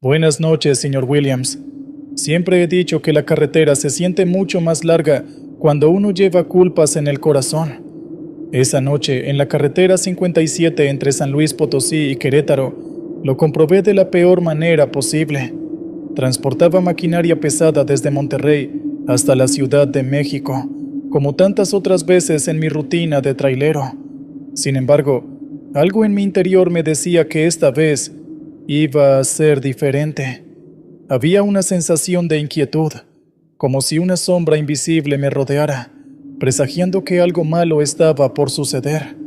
Buenas noches, señor Williams. Siempre he dicho que la carretera se siente mucho más larga cuando uno lleva culpas en el corazón. Esa noche, en la carretera 57 entre San Luis Potosí y Querétaro, lo comprobé de la peor manera posible. Transportaba maquinaria pesada desde Monterrey hasta la Ciudad de México, como tantas otras veces en mi rutina de trailero. Sin embargo, algo en mi interior me decía que esta vez iba a ser diferente. Había una sensación de inquietud, como si una sombra invisible me rodeara, presagiando que algo malo estaba por suceder.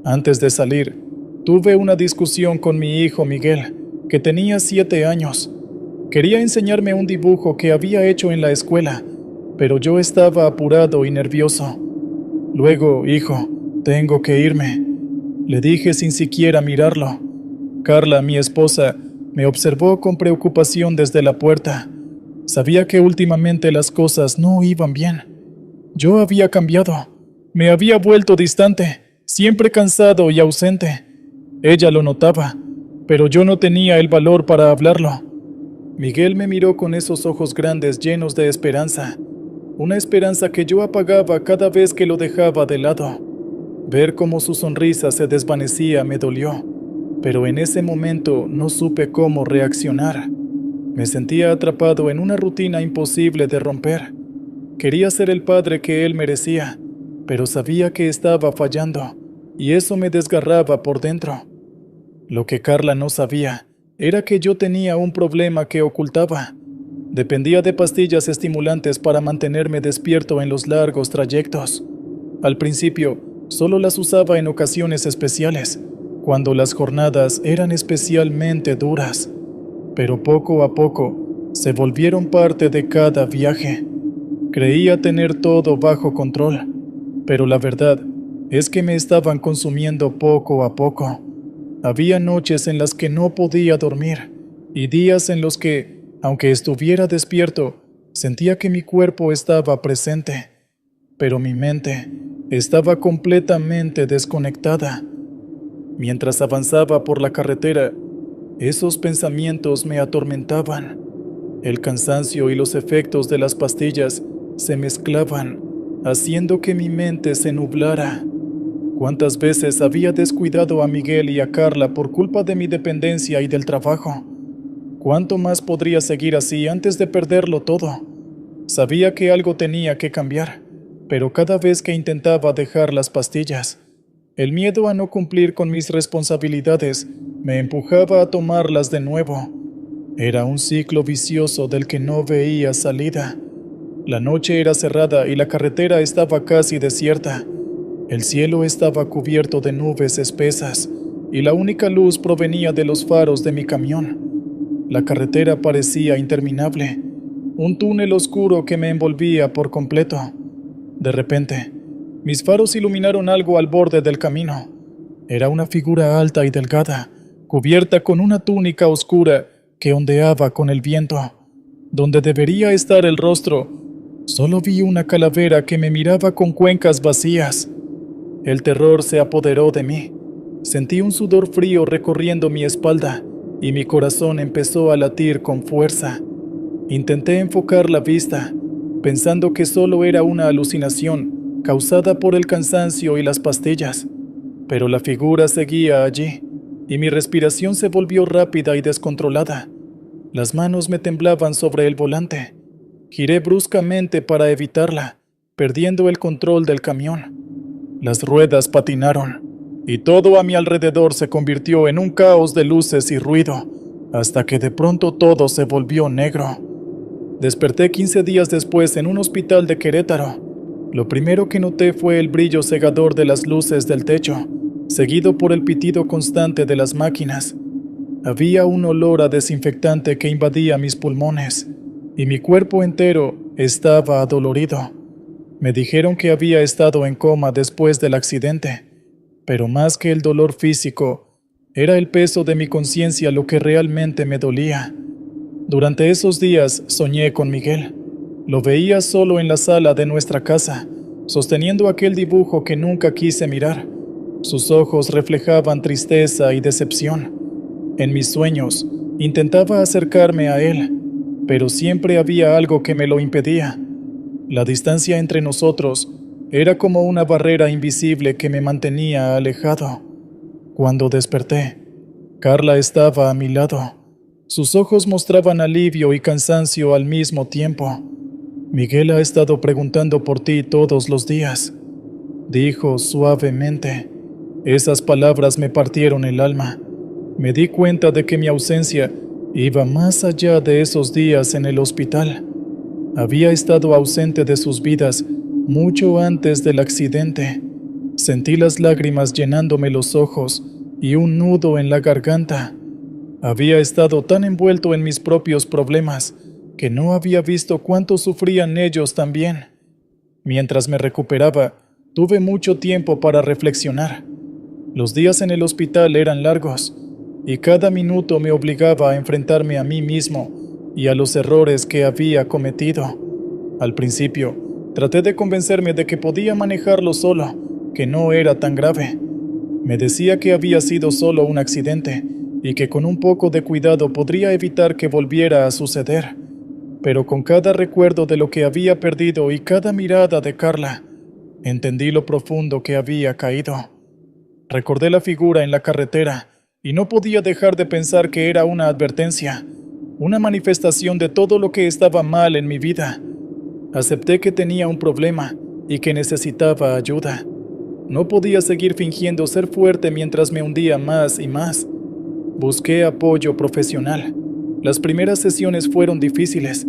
Antes de salir, tuve una discusión con mi hijo Miguel, que tenía 7 años. Quería enseñarme un dibujo que había hecho en la escuela, pero yo estaba apurado y nervioso. Luego, hijo, tengo que irme, le dije sin siquiera mirarlo. Carla, mi esposa, me observó con preocupación desde la puerta. Sabía que últimamente las cosas no iban bien. Yo había cambiado. Me había vuelto distante, siempre cansado y ausente. Ella lo notaba, pero yo no tenía el valor para hablarlo. Miguel me miró con esos ojos grandes llenos de esperanza, una esperanza que yo apagaba cada vez que lo dejaba de lado. Ver cómo su sonrisa se desvanecía me dolió, pero en ese momento no supe cómo reaccionar. Me sentía atrapado en una rutina imposible de romper. Quería ser el padre que él merecía, pero sabía que estaba fallando, y eso me desgarraba por dentro. Lo que Carla no sabía era que yo tenía un problema que ocultaba. Dependía de pastillas estimulantes para mantenerme despierto en los largos trayectos. Al principio, solo las usaba en ocasiones especiales, cuando las jornadas eran especialmente duras, pero poco a poco se volvieron parte de cada viaje. Creía tener todo bajo control, pero la verdad es que me estaban consumiendo poco a poco. Había noches en las que no podía dormir y días en los que, aunque estuviera despierto, sentía que mi cuerpo estaba presente, pero mi mente estaba completamente desconectada. Mientras avanzaba por la carretera, esos pensamientos me atormentaban. El cansancio y los efectos de las pastillas se mezclaban, haciendo que mi mente se nublara. ¿Cuántas veces había descuidado a Miguel y a Carla por culpa de mi dependencia y del trabajo? ¿Cuánto más podría seguir así antes de perderlo todo? Sabía que algo tenía que cambiar, pero cada vez que intentaba dejar las pastillas, el miedo a no cumplir con mis responsabilidades me empujaba a tomarlas de nuevo. Era un ciclo vicioso del que no veía salida. La noche era cerrada y la carretera estaba casi desierta. El cielo estaba cubierto de nubes espesas y la única luz provenía de los faros de mi camión. La carretera parecía interminable, un túnel oscuro que me envolvía por completo. De repente, mis faros iluminaron algo al borde del camino. Era una figura alta y delgada, cubierta con una túnica oscura que ondeaba con el viento. Donde debería estar el rostro, solo vi una calavera que me miraba con cuencas vacías. El terror se apoderó de mí. Sentí un sudor frío recorriendo mi espalda y mi corazón empezó a latir con fuerza. Intenté enfocar la vista, pensando que solo era una alucinación causada por el cansancio y las pastillas, pero la figura seguía allí y mi respiración se volvió rápida y descontrolada. Las manos me temblaban sobre el volante. Giré bruscamente para evitarla, perdiendo el control del camión. Las ruedas patinaron, y todo a mi alrededor se convirtió en un caos de luces y ruido, hasta que de pronto todo se volvió negro. Desperté 15 días después en un hospital de Querétaro. Lo primero que noté fue el brillo cegador de las luces del techo, seguido por el pitido constante de las máquinas. Había un olor a desinfectante que invadía mis pulmones, y mi cuerpo entero estaba adolorido. Me dijeron que había estado en coma después del accidente, pero más que el dolor físico, era el peso de mi conciencia lo que realmente me dolía. Durante esos días soñé con Miguel. Lo veía solo en la sala de nuestra casa, sosteniendo aquel dibujo que nunca quise mirar. Sus ojos reflejaban tristeza y decepción. En mis sueños, Intentaba acercarme a él, pero siempre había algo que me lo impedía. La distancia entre nosotros era como una barrera invisible que me mantenía alejado. Cuando desperté, Carla estaba a mi lado. Sus ojos mostraban alivio y cansancio al mismo tiempo. Miguel ha estado preguntando por ti todos los días, dijo suavemente. Esas palabras me partieron el alma. Me di cuenta de que mi ausencia iba más allá de esos días en el hospital. Había estado ausente de sus vidas mucho antes del accidente. Sentí las lágrimas llenándome los ojos y un nudo en la garganta. Había estado tan envuelto en mis propios problemas que no había visto cuánto sufrían ellos también. Mientras me recuperaba, tuve mucho tiempo para reflexionar. Los días en el hospital eran largos, y cada minuto me obligaba a enfrentarme a mí mismo y a los errores que había cometido. Al principio, traté de convencerme de que podía manejarlo solo, que no era tan grave. Me decía que había sido solo un accidente y que con un poco de cuidado podría evitar que volviera a suceder. Pero con cada recuerdo de lo que había perdido y cada mirada de Carla, entendí lo profundo que había caído. Recordé la figura en la carretera y no podía dejar de pensar que era una advertencia, una manifestación de todo lo que estaba mal en mi vida. Acepté que tenía un problema y que necesitaba ayuda. No podía seguir fingiendo ser fuerte mientras me hundía más y más. Busqué apoyo profesional. Las primeras sesiones fueron difíciles.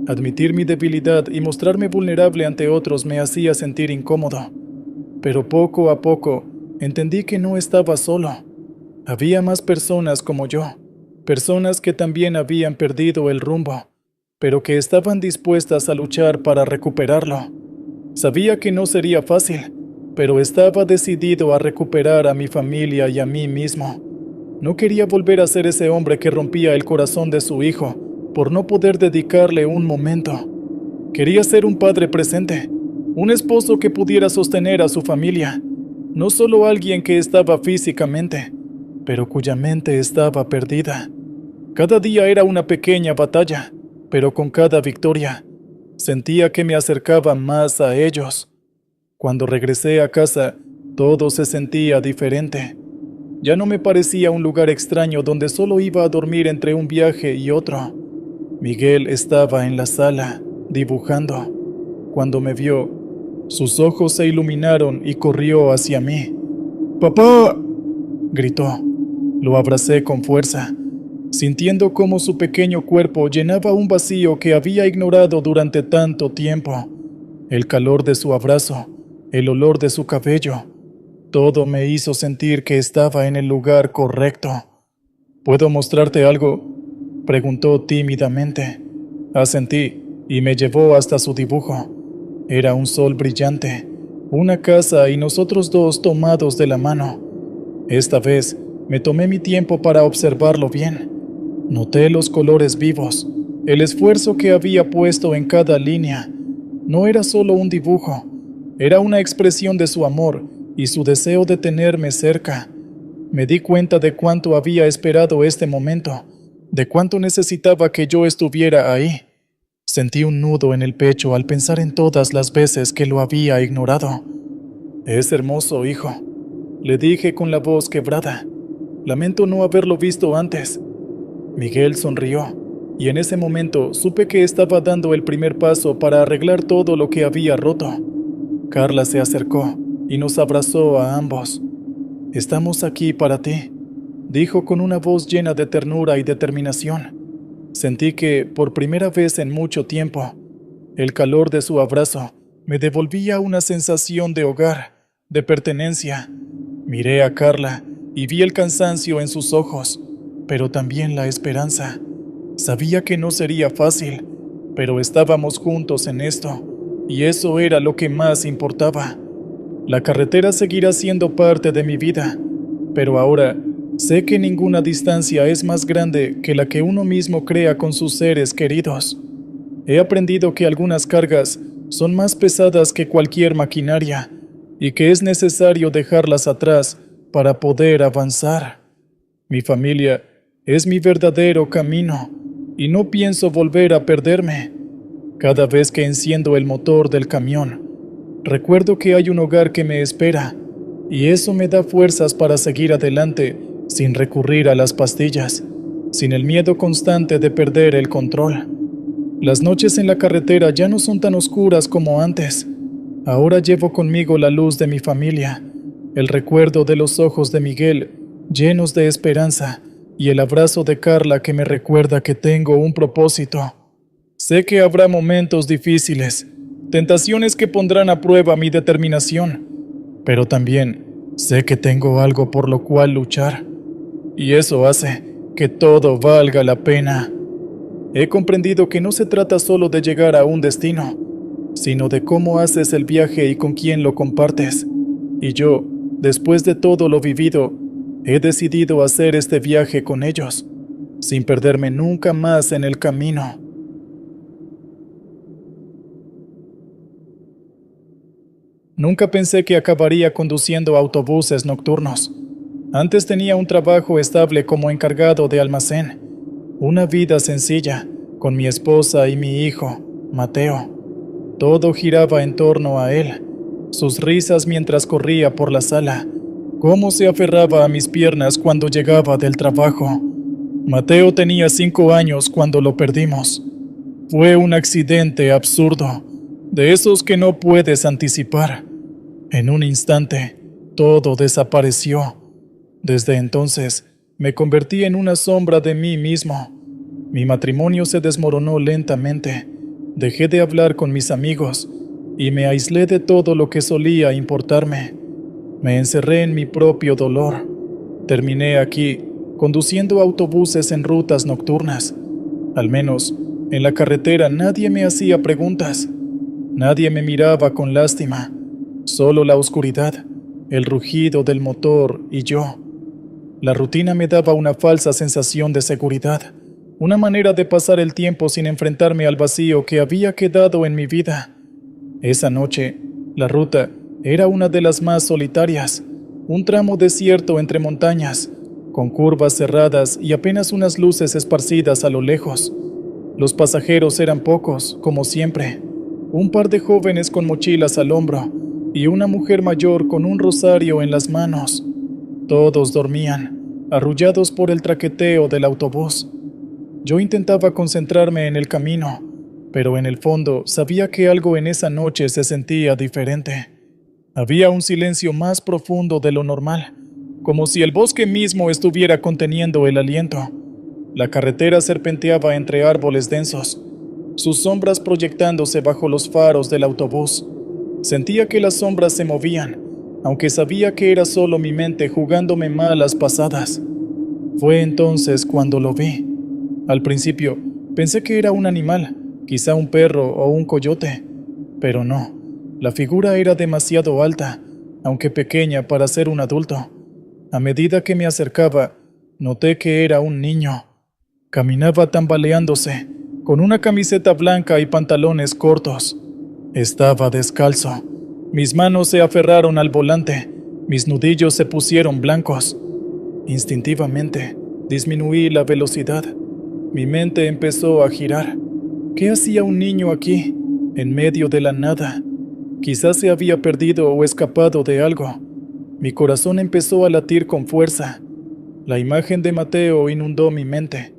Admitir mi debilidad y mostrarme vulnerable ante otros me hacía sentir incómodo. Pero poco a poco entendí que no estaba solo. Había más personas como yo, personas que también habían perdido el rumbo, pero que estaban dispuestas a luchar para recuperarlo. Sabía que no sería fácil, pero estaba decidido a recuperar a mi familia y a mí mismo. No quería volver a ser ese hombre que rompía el corazón de su hijo por no poder dedicarle un momento. Quería ser un padre presente, un esposo que pudiera sostener a su familia, no solo alguien que estaba físicamente, pero cuya mente estaba perdida. Cada día era una pequeña batalla, pero con cada victoria, sentía que me acercaba más a ellos. Cuando regresé a casa, todo se sentía diferente. Ya no me parecía un lugar extraño donde solo iba a dormir entre un viaje y otro. Miguel estaba en la sala, dibujando. Cuando me vio, sus ojos se iluminaron y corrió hacia mí. ¡Papá!, gritó. Lo abracé con fuerza, sintiendo cómo su pequeño cuerpo llenaba un vacío que había ignorado durante tanto tiempo. El calor de su abrazo, el olor de su cabello, todo me hizo sentir que estaba en el lugar correcto. ¿Puedo mostrarte algo?, preguntó tímidamente. Asentí y me llevó hasta su dibujo. Era un sol brillante, una casa y nosotros dos tomados de la mano. Esta vez me tomé mi tiempo para observarlo bien. Noté los colores vivos, el esfuerzo que había puesto en cada línea. No era solo un dibujo, era una expresión de su amor y su deseo de tenerme cerca. Me di cuenta de cuánto había esperado este momento, de cuánto necesitaba que yo estuviera ahí. Sentí un nudo en el pecho al pensar en todas las veces que lo había ignorado. «Es hermoso, hijo», le dije con la voz quebrada. «Lamento no haberlo visto antes». Miguel sonrió, y en ese momento supe que estaba dando el primer paso para arreglar todo lo que había roto. Carla se acercó y nos abrazó a ambos. «Estamos aquí para ti», dijo con una voz llena de ternura y determinación. Sentí que, por primera vez en mucho tiempo, el calor de su abrazo me devolvía una sensación de hogar, de pertenencia. Miré a Carla y vi el cansancio en sus ojos, pero también la esperanza. Sabía que no sería fácil, pero estábamos juntos en esto, y eso era lo que más importaba. La carretera seguirá siendo parte de mi vida, pero ahora sé que ninguna distancia es más grande que la que uno mismo crea con sus seres queridos. He aprendido que algunas cargas son más pesadas que cualquier maquinaria y que es necesario dejarlas atrás para poder avanzar. Mi familia Es mi verdadero camino, y no pienso volver a perderme. Cada vez que enciendo el motor del camión, recuerdo que hay un hogar que me espera, y eso me da fuerzas para seguir adelante sin recurrir a las pastillas, sin el miedo constante de perder el control. Las noches en la carretera ya no son tan oscuras como antes. Ahora llevo conmigo la luz de mi familia, el recuerdo de los ojos de Miguel llenos de esperanza y el abrazo de Carla que me recuerda que tengo un propósito. Sé que habrá momentos difíciles, tentaciones que pondrán a prueba mi determinación, pero también sé que tengo algo por lo cual luchar, y eso hace que todo valga la pena. He comprendido que no se trata solo de llegar a un destino, sino de cómo haces el viaje y con quién lo compartes. Y yo, después de todo lo vivido, he decidido hacer este viaje con ellos, sin perderme nunca más en el camino. Nunca pensé que acabaría conduciendo autobuses nocturnos. Antes tenía un trabajo estable como encargado de almacén, una vida sencilla, con mi esposa y mi hijo, Mateo. Todo giraba en torno a él, sus risas mientras corría por la sala, cómo se aferraba a mis piernas cuando llegaba del trabajo. Mateo tenía 5 años cuando lo perdimos. Fue un accidente absurdo, de esos que no puedes anticipar. En un instante, todo desapareció. Desde entonces, me convertí en una sombra de mí mismo. Mi matrimonio se desmoronó lentamente. Dejé de hablar con mis amigos y me aislé de todo lo que solía importarme. Me encerré en mi propio dolor. Terminé aquí, conduciendo autobuses en rutas nocturnas. Al menos, en la carretera nadie me hacía preguntas. Nadie me miraba con lástima. Solo la oscuridad, el rugido del motor y yo. La rutina me daba una falsa sensación de seguridad, una manera de pasar el tiempo sin enfrentarme al vacío que había quedado en mi vida. Esa noche, la ruta era una de las más solitarias, un tramo desierto entre montañas, con curvas cerradas y apenas unas luces esparcidas a lo lejos. Los pasajeros eran pocos, como siempre, un par de jóvenes con mochilas al hombro y una mujer mayor con un rosario en las manos. Todos dormían, arrullados por el traqueteo del autobús. Yo intentaba concentrarme en el camino, pero en el fondo sabía que algo en esa noche se sentía diferente. Había un silencio más profundo de lo normal, como si el bosque mismo estuviera conteniendo el aliento. La carretera serpenteaba entre árboles densos, sus sombras proyectándose bajo los faros del autobús. Sentía que las sombras se movían, aunque sabía que era solo mi mente jugándome malas pasadas. Fue entonces cuando lo vi. Al principio, pensé que era un animal, quizá un perro o un coyote, pero no. La figura era demasiado alta, aunque pequeña para ser un adulto. A medida que me acercaba, noté que era un niño. Caminaba tambaleándose, con una camiseta blanca y pantalones cortos. Estaba descalzo. Mis manos se aferraron al volante, mis nudillos se pusieron blancos. Instintivamente, disminuí la velocidad. Mi mente empezó a girar. ¿Qué hacía un niño aquí, en medio de la nada? Quizás se había perdido o escapado de algo. Mi corazón empezó a latir con fuerza. La imagen de Mateo inundó mi mente.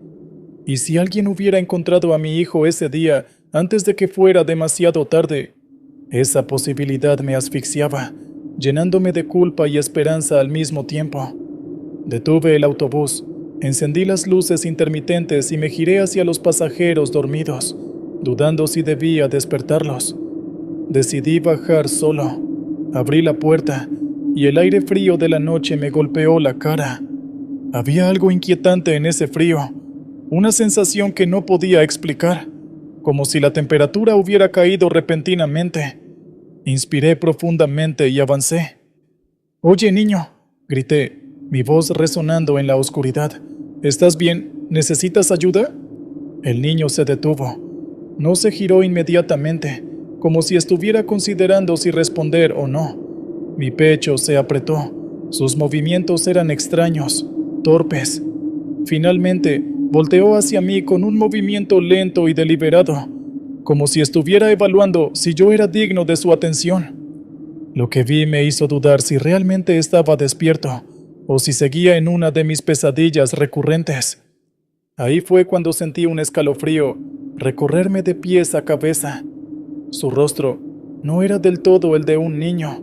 ¿Y si alguien hubiera encontrado a mi hijo ese día antes de que fuera demasiado tarde? Esa posibilidad me asfixiaba, llenándome de culpa y esperanza al mismo tiempo. Detuve el autobús, encendí las luces intermitentes y me giré hacia los pasajeros dormidos, dudando si debía despertarlos. Decidí bajar solo. Abrí la puerta y el aire frío de la noche me golpeó la cara. Había algo inquietante en ese frío, una sensación que no podía explicar, como si la temperatura hubiera caído repentinamente. Inspiré profundamente y avancé. «Oye, niño», grité, mi voz resonando en la oscuridad. «¿Estás bien? ¿Necesitas ayuda?» El niño se detuvo. No se giró inmediatamente, como si estuviera considerando si responder o no. Mi pecho se apretó. Sus movimientos eran extraños, torpes. Finalmente, volteó hacia mí con un movimiento lento y deliberado, como si estuviera evaluando si yo era digno de su atención. Lo que vi me hizo dudar si realmente estaba despierto o si seguía en una de mis pesadillas recurrentes. Ahí fue cuando sentí un escalofrío recorrerme de pies a cabeza. Su rostro no era del todo el de un niño.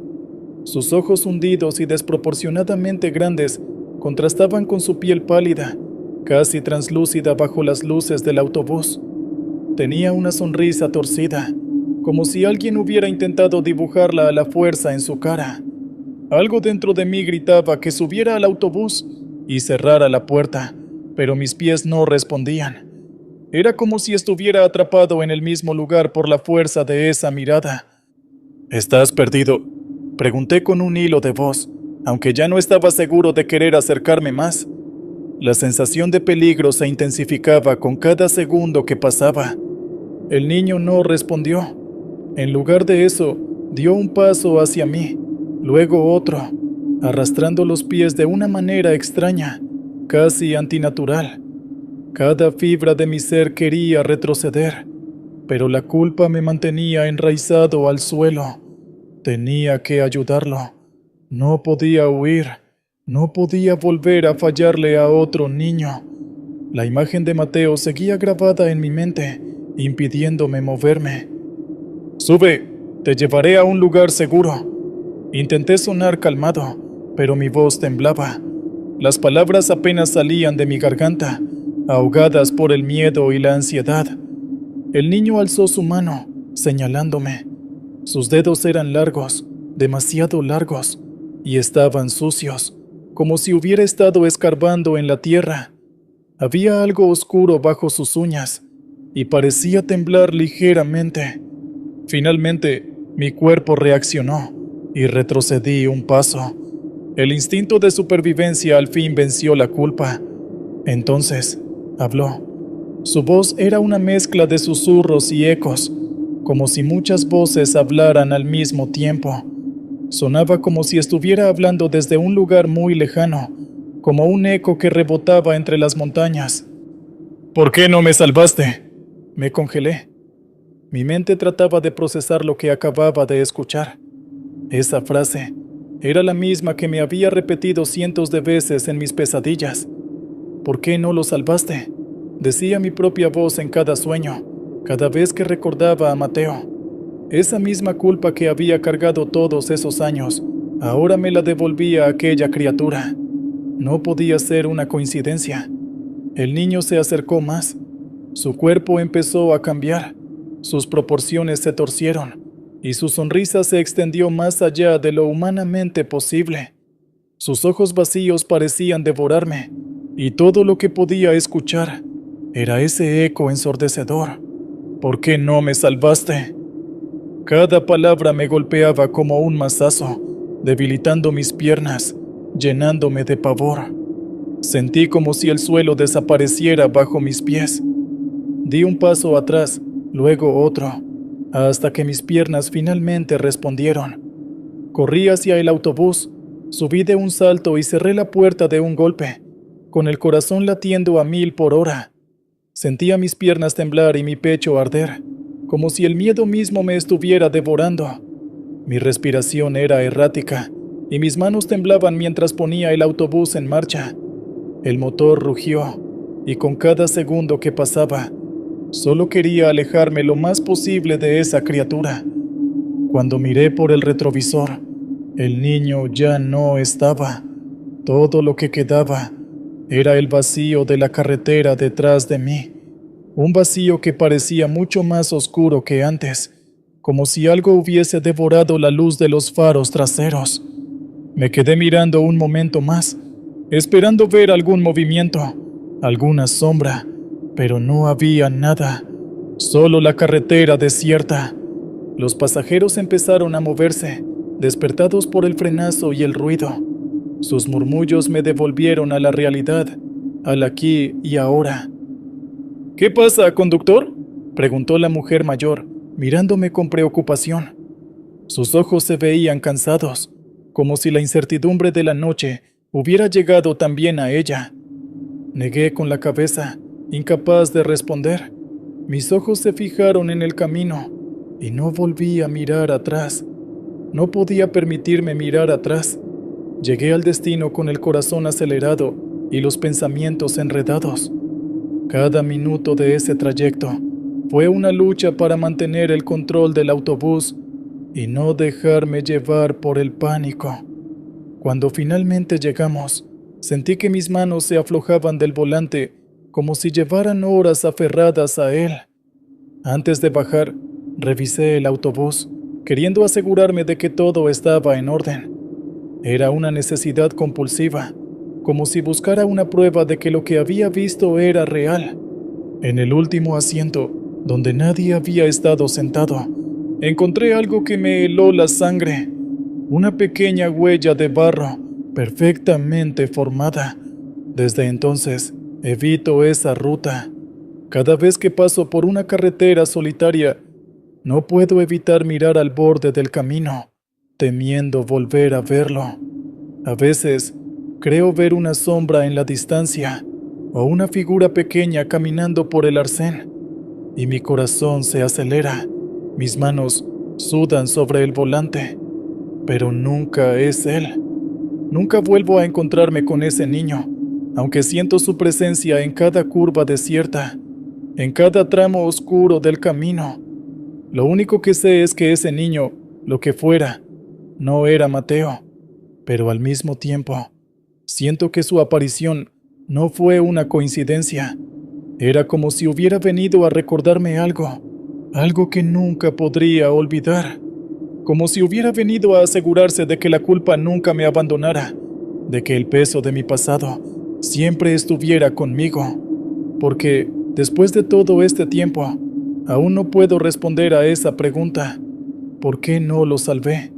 Sus ojos hundidos y desproporcionadamente grandes contrastaban con su piel pálida, casi translúcida bajo las luces del autobús. Tenía una sonrisa torcida, como si alguien hubiera intentado dibujarla a la fuerza en su cara. Algo dentro de mí gritaba que subiera al autobús y cerrara la puerta, pero mis pies no respondían. Era como si estuviera atrapado en el mismo lugar por la fuerza de esa mirada. ¿Estás perdido?, pregunté con un hilo de voz, aunque ya no estaba seguro de querer acercarme más. La sensación de peligro se intensificaba con cada segundo que pasaba. El niño no respondió. En lugar de eso, dio un paso hacia mí, luego otro, arrastrando los pies de una manera extraña, casi antinatural. Cada fibra de mi ser quería retroceder, pero la culpa me mantenía enraizado al suelo. Tenía que ayudarlo. No podía huir. No podía volver a fallarle a otro niño. La imagen de Mateo seguía grabada en mi mente, impidiéndome moverme. «Sube, te llevaré a un lugar seguro». Intenté sonar calmado, pero mi voz temblaba. Las palabras apenas salían de mi garganta, ahogadas por el miedo y la ansiedad. El niño alzó su mano, señalándome. Sus dedos eran largos, demasiado largos, y estaban sucios, como si hubiera estado escarbando en la tierra. Había algo oscuro bajo sus uñas, y parecía temblar ligeramente. Finalmente, mi cuerpo reaccionó, y retrocedí un paso. El instinto de supervivencia al fin venció la culpa. Entonces, habló. Su voz era una mezcla de susurros y ecos, como si muchas voces hablaran al mismo tiempo. Sonaba como si estuviera hablando desde un lugar muy lejano, como un eco que rebotaba entre las montañas. «¿Por qué no me salvaste?». Me congelé. Mi mente trataba de procesar lo que acababa de escuchar. Esa frase era la misma que me había repetido cientos de veces en mis pesadillas. «¿Por qué no lo salvaste?», decía mi propia voz en cada sueño, cada vez que recordaba a Mateo. Esa misma culpa que había cargado todos esos años, ahora me la devolvía aquella criatura. No podía ser una coincidencia. El niño se acercó más. Su cuerpo empezó a cambiar. Sus proporciones se torcieron, y su sonrisa se extendió más allá de lo humanamente posible. Sus ojos vacíos parecían devorarme, y todo lo que podía escuchar era ese eco ensordecedor. «¿Por qué no me salvaste?». Cada palabra me golpeaba como un mazazo, debilitando mis piernas, llenándome de pavor. Sentí como si el suelo desapareciera bajo mis pies. Di un paso atrás, luego otro, hasta que mis piernas finalmente respondieron. Corrí hacia el autobús, subí de un salto y cerré la puerta de un golpe, con el corazón latiendo a 1000 por hora. Sentía mis piernas temblar y mi pecho arder, como si el miedo mismo me estuviera devorando. Mi respiración era errática, y mis manos temblaban mientras ponía el autobús en marcha. El motor rugió, y con cada segundo que pasaba, solo quería alejarme lo más posible de esa criatura. Cuando miré por el retrovisor, el niño ya no estaba. Todo lo que quedaba era el vacío de la carretera detrás de mí. Un vacío que parecía mucho más oscuro que antes, como si algo hubiese devorado la luz de los faros traseros. Me quedé mirando un momento más, esperando ver algún movimiento, alguna sombra, pero no había nada, solo la carretera desierta. Los pasajeros empezaron a moverse, despertados por el frenazo y el ruido. Sus murmullos me devolvieron a la realidad, al aquí y ahora. «¿Qué pasa, conductor?», preguntó la mujer mayor, mirándome con preocupación. Sus ojos se veían cansados, como si la incertidumbre de la noche hubiera llegado también a ella. Negué con la cabeza, incapaz de responder. Mis ojos se fijaron en el camino y no volví a mirar atrás. No podía permitirme mirar atrás. Llegué al destino con el corazón acelerado y los pensamientos enredados. Cada minuto de ese trayecto fue una lucha para mantener el control del autobús y no dejarme llevar por el pánico. Cuando finalmente llegamos, sentí que mis manos se aflojaban del volante como si llevaran horas aferradas a él. Antes de bajar, revisé el autobús, queriendo asegurarme de que todo estaba en orden. Era una necesidad compulsiva, como si buscara una prueba de que lo que había visto era real. En el último asiento, donde nadie había estado sentado, encontré algo que me heló la sangre. Una pequeña huella de barro, perfectamente formada. Desde entonces, evito esa ruta. Cada vez que paso por una carretera solitaria, no puedo evitar mirar al borde del camino, temiendo volver a verlo. A veces, creo ver una sombra en la distancia, o una figura pequeña caminando por el arcén, y mi corazón se acelera, mis manos sudan sobre el volante, pero nunca es él. Nunca vuelvo a encontrarme con ese niño, aunque siento su presencia en cada curva desierta, en cada tramo oscuro del camino. Lo único que sé es que ese niño, lo que fuera, no era Mateo, pero al mismo tiempo, siento que su aparición no fue una coincidencia. Era como si hubiera venido a recordarme algo que nunca podría olvidar. Como si hubiera venido a asegurarse de que la culpa nunca me abandonara, de que el peso de mi pasado siempre estuviera conmigo. Porque, después de todo este tiempo, aún no puedo responder a esa pregunta. ¿Por qué no lo salvé?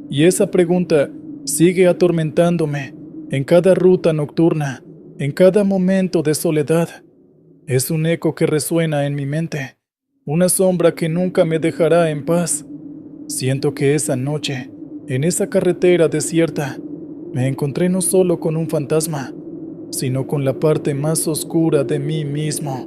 Y esa pregunta sigue atormentándome en cada ruta nocturna, en cada momento de soledad. Es un eco que resuena en mi mente, una sombra que nunca me dejará en paz. Siento que esa noche, en esa carretera desierta, me encontré no solo con un fantasma, sino con la parte más oscura de mí mismo.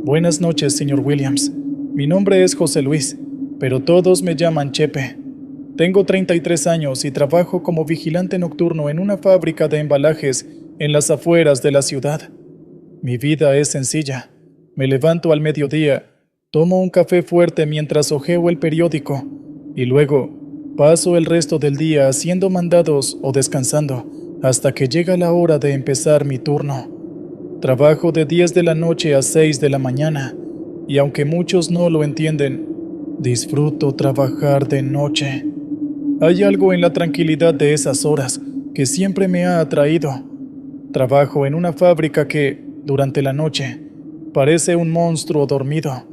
Buenas noches, señor Williams. Mi nombre es José Luis, pero todos me llaman Chepe. Tengo 33 años y trabajo como vigilante nocturno en una fábrica de embalajes en las afueras de la ciudad. Mi vida es sencilla. Me levanto al mediodía, tomo un café fuerte mientras hojeo el periódico y luego paso el resto del día haciendo mandados o descansando hasta que llega la hora de empezar mi turno. Trabajo de 10 de la noche a 6 de la mañana y aunque muchos no lo entienden, disfruto trabajar de noche. Hay algo en la tranquilidad de esas horas que siempre me ha atraído. Trabajo en una fábrica que, durante la noche, parece un monstruo dormido.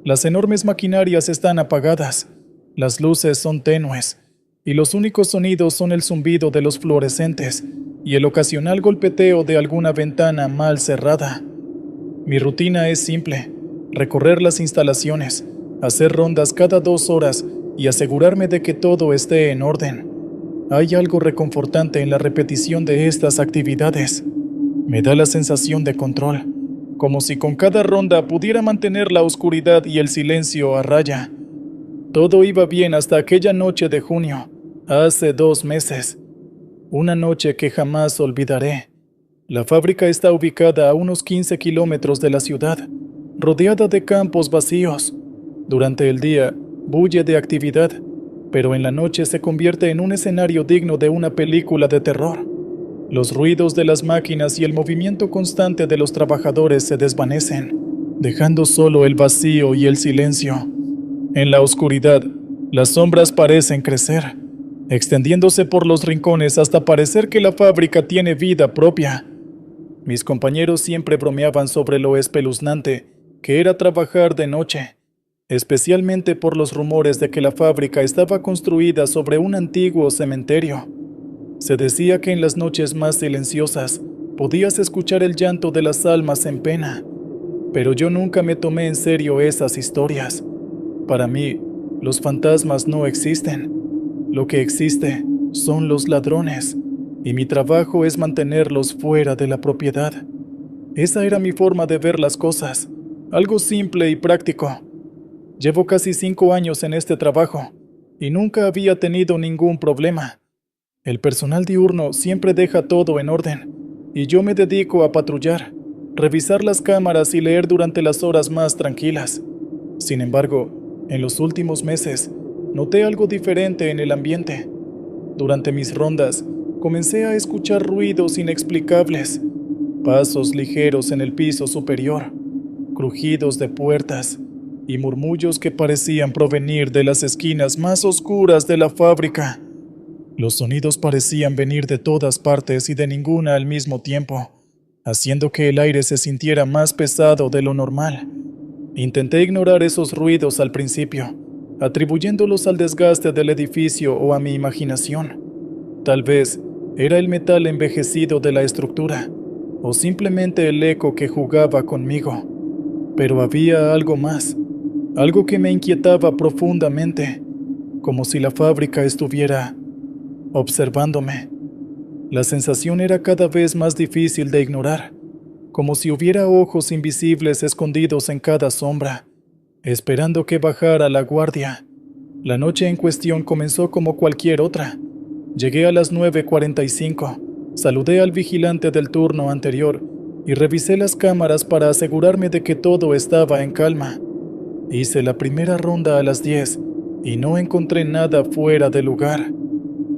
Las enormes maquinarias están apagadas, las luces son tenues, y los únicos sonidos son el zumbido de los fluorescentes y el ocasional golpeteo de alguna ventana mal cerrada. Mi rutina es simple: recorrer las instalaciones, hacer rondas cada 2 horas y asegurarme de que todo esté en orden. Hay algo reconfortante en la repetición de estas actividades. Me da la sensación de control, como si con cada ronda pudiera mantener la oscuridad y el silencio a raya. Todo iba bien hasta aquella noche de junio, hace 2 meses. Una noche que jamás olvidaré. La fábrica está ubicada a unos 15 kilómetros de la ciudad, rodeada de campos vacíos. Durante el día, bulle de actividad, pero en la noche se convierte en un escenario digno de una película de terror. Los ruidos de las máquinas y el movimiento constante de los trabajadores se desvanecen, dejando solo el vacío y el silencio. En la oscuridad, las sombras parecen crecer, extendiéndose por los rincones hasta parecer que la fábrica tiene vida propia. Mis compañeros siempre bromeaban sobre lo espeluznante que era trabajar de noche, especialmente por los rumores de que la fábrica estaba construida sobre un antiguo cementerio. Se decía que en las noches más silenciosas podías escuchar el llanto de las almas en pena, pero yo nunca me tomé en serio esas historias. Para mí, los fantasmas no existen. Lo que existe son los ladrones, y mi trabajo es mantenerlos fuera de la propiedad. Esa era mi forma de ver las cosas, algo simple y práctico. Llevo casi 5 años en este trabajo, y nunca había tenido ningún problema. El personal diurno siempre deja todo en orden, y yo me dedico a patrullar, revisar las cámaras y leer durante las horas más tranquilas. Sin embargo, en los últimos meses, noté algo diferente en el ambiente. Durante mis rondas, comencé a escuchar ruidos inexplicables, pasos ligeros en el piso superior, crujidos de puertas y murmullos que parecían provenir de las esquinas más oscuras de la fábrica. Los sonidos parecían venir de todas partes y de ninguna al mismo tiempo, haciendo que el aire se sintiera más pesado de lo normal. Intenté ignorar esos ruidos al principio, atribuyéndolos al desgaste del edificio o a mi imaginación. Tal vez era el metal envejecido de la estructura, o simplemente el eco que jugaba conmigo. Pero había algo más, algo que me inquietaba profundamente, como si la fábrica estuviera observándome. La sensación era cada vez más difícil de ignorar, como si hubiera ojos invisibles escondidos en cada sombra, esperando que bajara la guardia. La noche en cuestión comenzó como cualquier otra. Llegué a las 9:45, saludé al vigilante del turno anterior y revisé las cámaras para asegurarme de que todo estaba en calma. Hice la primera ronda a las 10 y no encontré nada fuera de lugar.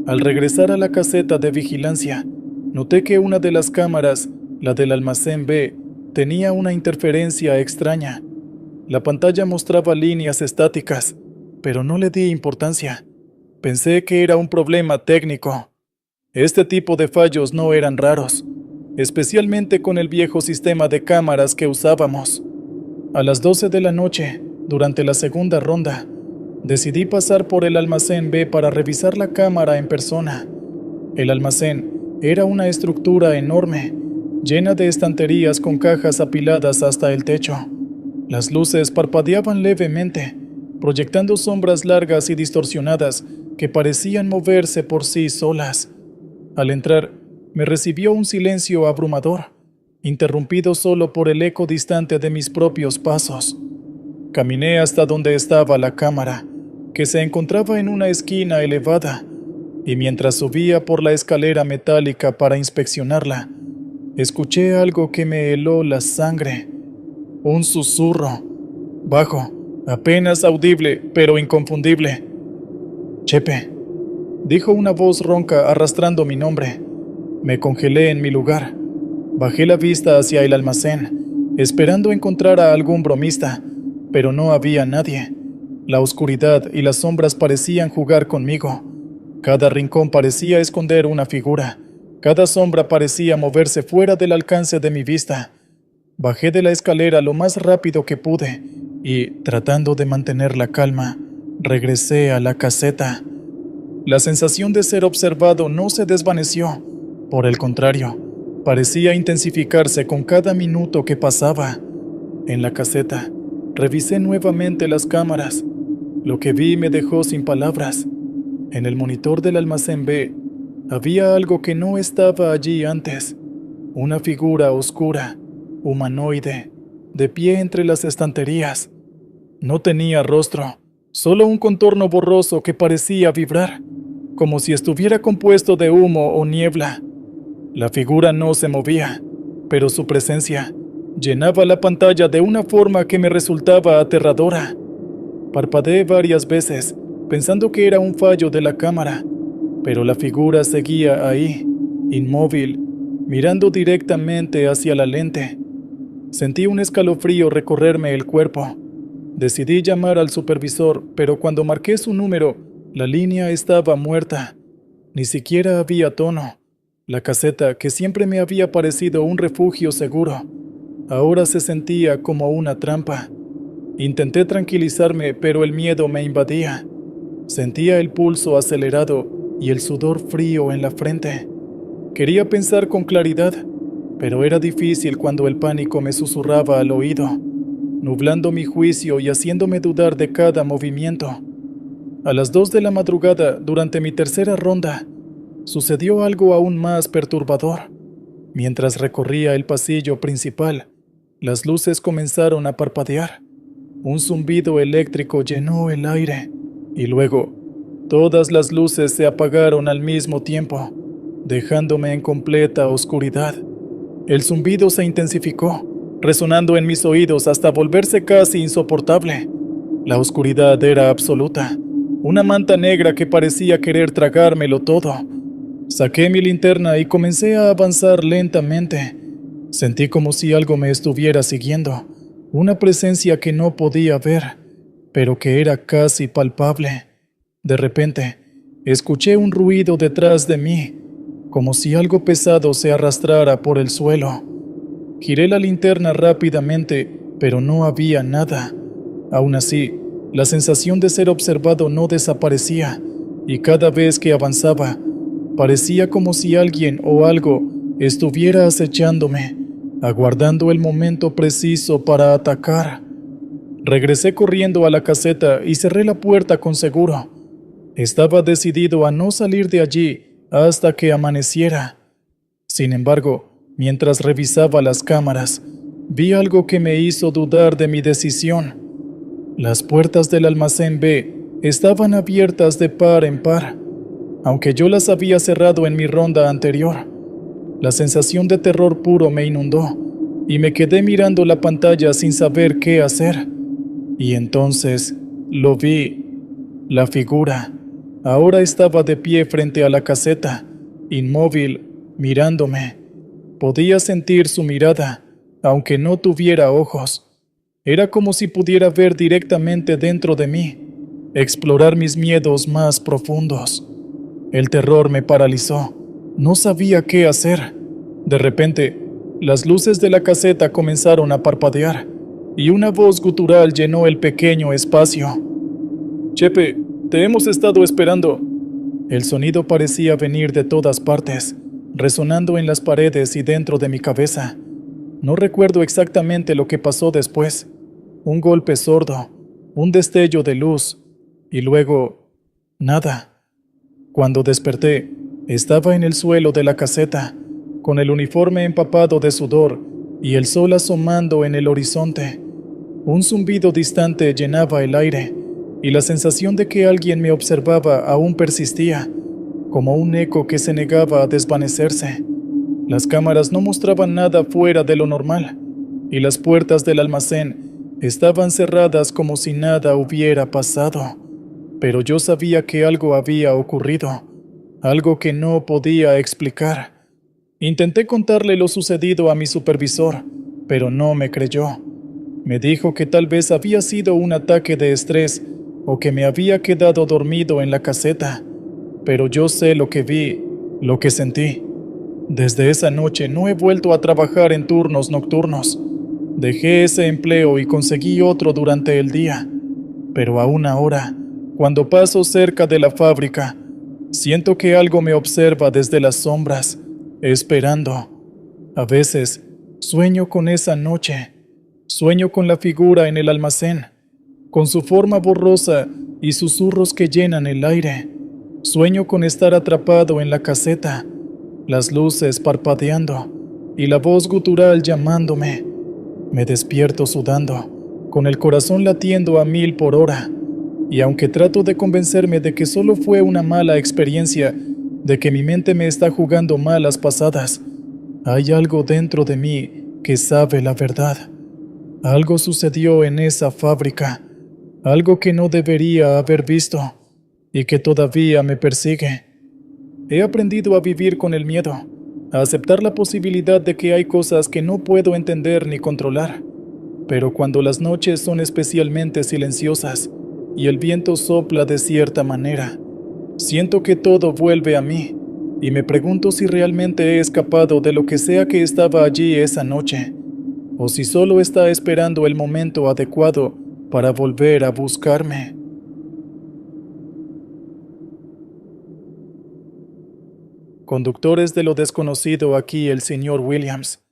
Al regresar a la caseta de vigilancia, noté que una de las cámaras, la del almacén B, tenía una interferencia extraña. La pantalla mostraba líneas estáticas, pero no le di importancia. Pensé que era un problema técnico. Este tipo de fallos no eran raros, especialmente con el viejo sistema de cámaras que usábamos. A las 12 de la noche, durante la segunda ronda, decidí pasar por el almacén B para revisar la cámara en persona. El almacén era una estructura enorme, llena de estanterías con cajas apiladas hasta el techo. Las luces parpadeaban levemente, proyectando sombras largas y distorsionadas que parecían moverse por sí solas. Al entrar, me recibió un silencio abrumador, interrumpido solo por el eco distante de mis propios pasos. Caminé hasta donde estaba la cámara, que se encontraba en una esquina elevada, y mientras subía por la escalera metálica para inspeccionarla, escuché algo que me heló la sangre. Un susurro, bajo, apenas audible, pero inconfundible. «Chepe», dijo una voz ronca arrastrando mi nombre. Me congelé en mi lugar. Bajé la vista hacia el almacén, esperando encontrar a algún bromista, pero no había nadie. La oscuridad y las sombras parecían jugar conmigo. Cada rincón parecía esconder una figura. Cada sombra parecía moverse fuera del alcance de mi vista. Bajé de la escalera lo más rápido que pude y, tratando de mantener la calma, regresé a la caseta. La sensación de ser observado no se desvaneció. Por el contrario, parecía intensificarse con cada minuto que pasaba. En la caseta, revisé nuevamente las cámaras. Lo que vi me dejó sin palabras. En el monitor del almacén B, había algo que no estaba allí antes. Una figura oscura, humanoide, de pie entre las estanterías. No tenía rostro, solo un contorno borroso que parecía vibrar, como si estuviera compuesto de humo o niebla. La figura no se movía, pero su presencia llenaba la pantalla de una forma que me resultaba aterradora. Parpadeé varias veces, pensando que era un fallo de la cámara, pero la figura seguía ahí, inmóvil, mirando directamente hacia la lente. Sentí un escalofrío recorrerme el cuerpo. Decidí llamar al supervisor, pero cuando marqué su número, la línea estaba muerta. Ni siquiera había tono. La caseta, que siempre me había parecido un refugio seguro, ahora se sentía como una trampa. Intenté tranquilizarme, pero el miedo me invadía. Sentía el pulso acelerado y el sudor frío en la frente. Quería pensar con claridad, pero era difícil cuando el pánico me susurraba al oído, nublando mi juicio y haciéndome dudar de cada movimiento. A las 2 de la madrugada, durante mi tercera ronda, sucedió algo aún más perturbador. Mientras recorría el pasillo principal, las luces comenzaron a parpadear. Un zumbido eléctrico llenó el aire y luego todas las luces se apagaron al mismo tiempo, dejándome en completa oscuridad. El zumbido se intensificó, resonando en mis oídos hasta volverse casi insoportable. La oscuridad era absoluta, una manta negra que parecía querer tragármelo todo. Saqué mi linterna y comencé a avanzar lentamente. Sentí como si algo me estuviera siguiendo, una presencia que no podía ver, pero que era casi palpable. De repente, escuché un ruido detrás de mí, como si algo pesado se arrastrara por el suelo. Giré la linterna rápidamente, pero no había nada. Aún así, la sensación de ser observado no desaparecía, y cada vez que avanzaba, parecía como si alguien o algo estuviera acechándome, aguardando el momento preciso para atacar. Regresé corriendo a la caseta y cerré la puerta con seguro. Estaba decidido a no salir de allí hasta que amaneciera. Sin embargo, mientras revisaba las cámaras, vi algo que me hizo dudar de mi decisión. Las puertas del almacén B estaban abiertas de par en par, aunque yo las había cerrado en mi ronda anterior. La sensación de terror puro me inundó y me quedé mirando la pantalla sin saber qué hacer. Y entonces lo vi. La figura ahora estaba de pie frente a la caseta, inmóvil, mirándome. Podía sentir su mirada, aunque no tuviera ojos. Era como si pudiera ver directamente dentro de mí, explorar mis miedos más profundos. El terror me paralizó. No sabía qué hacer. De repente, las luces de la caseta comenzaron a parpadear y una voz gutural llenó el pequeño espacio. «Chepe, te hemos estado esperando». El sonido parecía venir de todas partes, resonando en las paredes y dentro de mi cabeza. No recuerdo exactamente lo que pasó después. Un golpe sordo, un destello de luz, y luego, nada. Cuando desperté, estaba en el suelo de la caseta, con el uniforme empapado de sudor y el sol asomando en el horizonte. Un zumbido distante llenaba el aire, y la sensación de que alguien me observaba aún persistía, como un eco que se negaba a desvanecerse. Las cámaras no mostraban nada fuera de lo normal, y las puertas del almacén estaban cerradas como si nada hubiera pasado. Pero yo sabía que algo había ocurrido, algo que no podía explicar. Intenté contarle lo sucedido a mi supervisor, pero no me creyó. Me dijo que tal vez había sido un ataque de estrés o que me había quedado dormido en la caseta, pero yo sé lo que vi, lo que sentí. Desde esa noche no he vuelto a trabajar en turnos nocturnos. Dejé ese empleo y conseguí otro durante el día, pero aún ahora, cuando paso cerca de la fábrica, siento que algo me observa desde las sombras, esperando. A veces, sueño con esa noche. Sueño con la figura en el almacén, con su forma borrosa y susurros que llenan el aire. Sueño con estar atrapado en la caseta, las luces parpadeando y la voz gutural llamándome. Me despierto sudando, con el corazón latiendo a 1000 por hora, y aunque trato de convencerme de que solo fue una mala experiencia, de que mi mente me está jugando malas pasadas, hay algo dentro de mí que sabe la verdad. Algo sucedió en esa fábrica, algo que no debería haber visto y que todavía me persigue. He aprendido a vivir con el miedo, a aceptar la posibilidad de que hay cosas que no puedo entender ni controlar. Pero cuando las noches son especialmente silenciosas y el viento sopla de cierta manera, siento que todo vuelve a mí y me pregunto si realmente he escapado de lo que sea que estaba allí esa noche, o si solo está esperando el momento adecuado para volver a buscarme. Conductores de lo desconocido, aquí el señor Williams.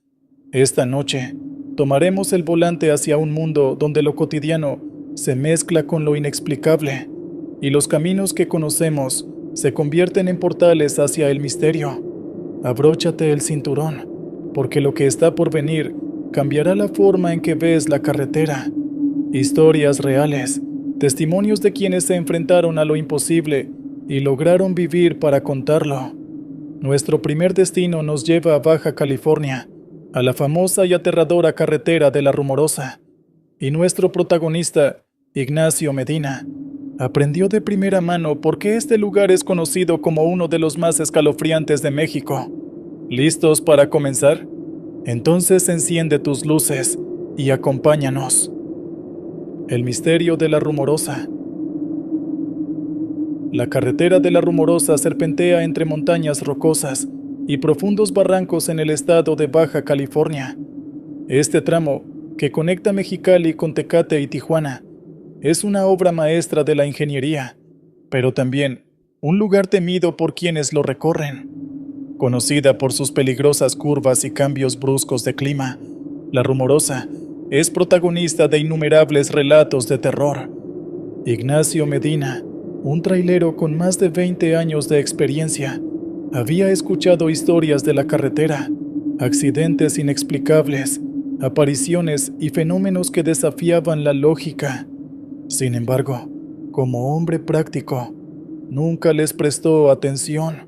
Esta noche, tomaremos el volante hacia un mundo donde lo cotidiano se mezcla con lo inexplicable, y los caminos que conocemos se convierten en portales hacia el misterio. Abróchate el cinturón, porque lo que está por venir cambiará la forma en que ves la carretera. Historias reales, testimonios de quienes se enfrentaron a lo imposible y lograron vivir para contarlo. Nuestro primer destino nos lleva a Baja California, a la famosa y aterradora carretera de La Rumorosa. Y nuestro protagonista, Ignacio Medina, aprendió de primera mano por qué este lugar es conocido como uno de los más escalofriantes de México. ¿Listos para comenzar? Entonces enciende tus luces y acompáñanos. El misterio de La Rumorosa. La carretera de La Rumorosa serpentea entre montañas rocosas y profundos barrancos en el estado de Baja California. Este tramo, que conecta Mexicali con Tecate y Tijuana, es una obra maestra de la ingeniería, pero también un lugar temido por quienes lo recorren. Conocida por sus peligrosas curvas y cambios bruscos de clima, La Rumorosa es protagonista de innumerables relatos de terror. Ignacio Medina, un trailero con más de 20 años de experiencia, había escuchado historias de la carretera, accidentes inexplicables, apariciones y fenómenos que desafiaban la lógica. Sin embargo, como hombre práctico, nunca les prestó atención.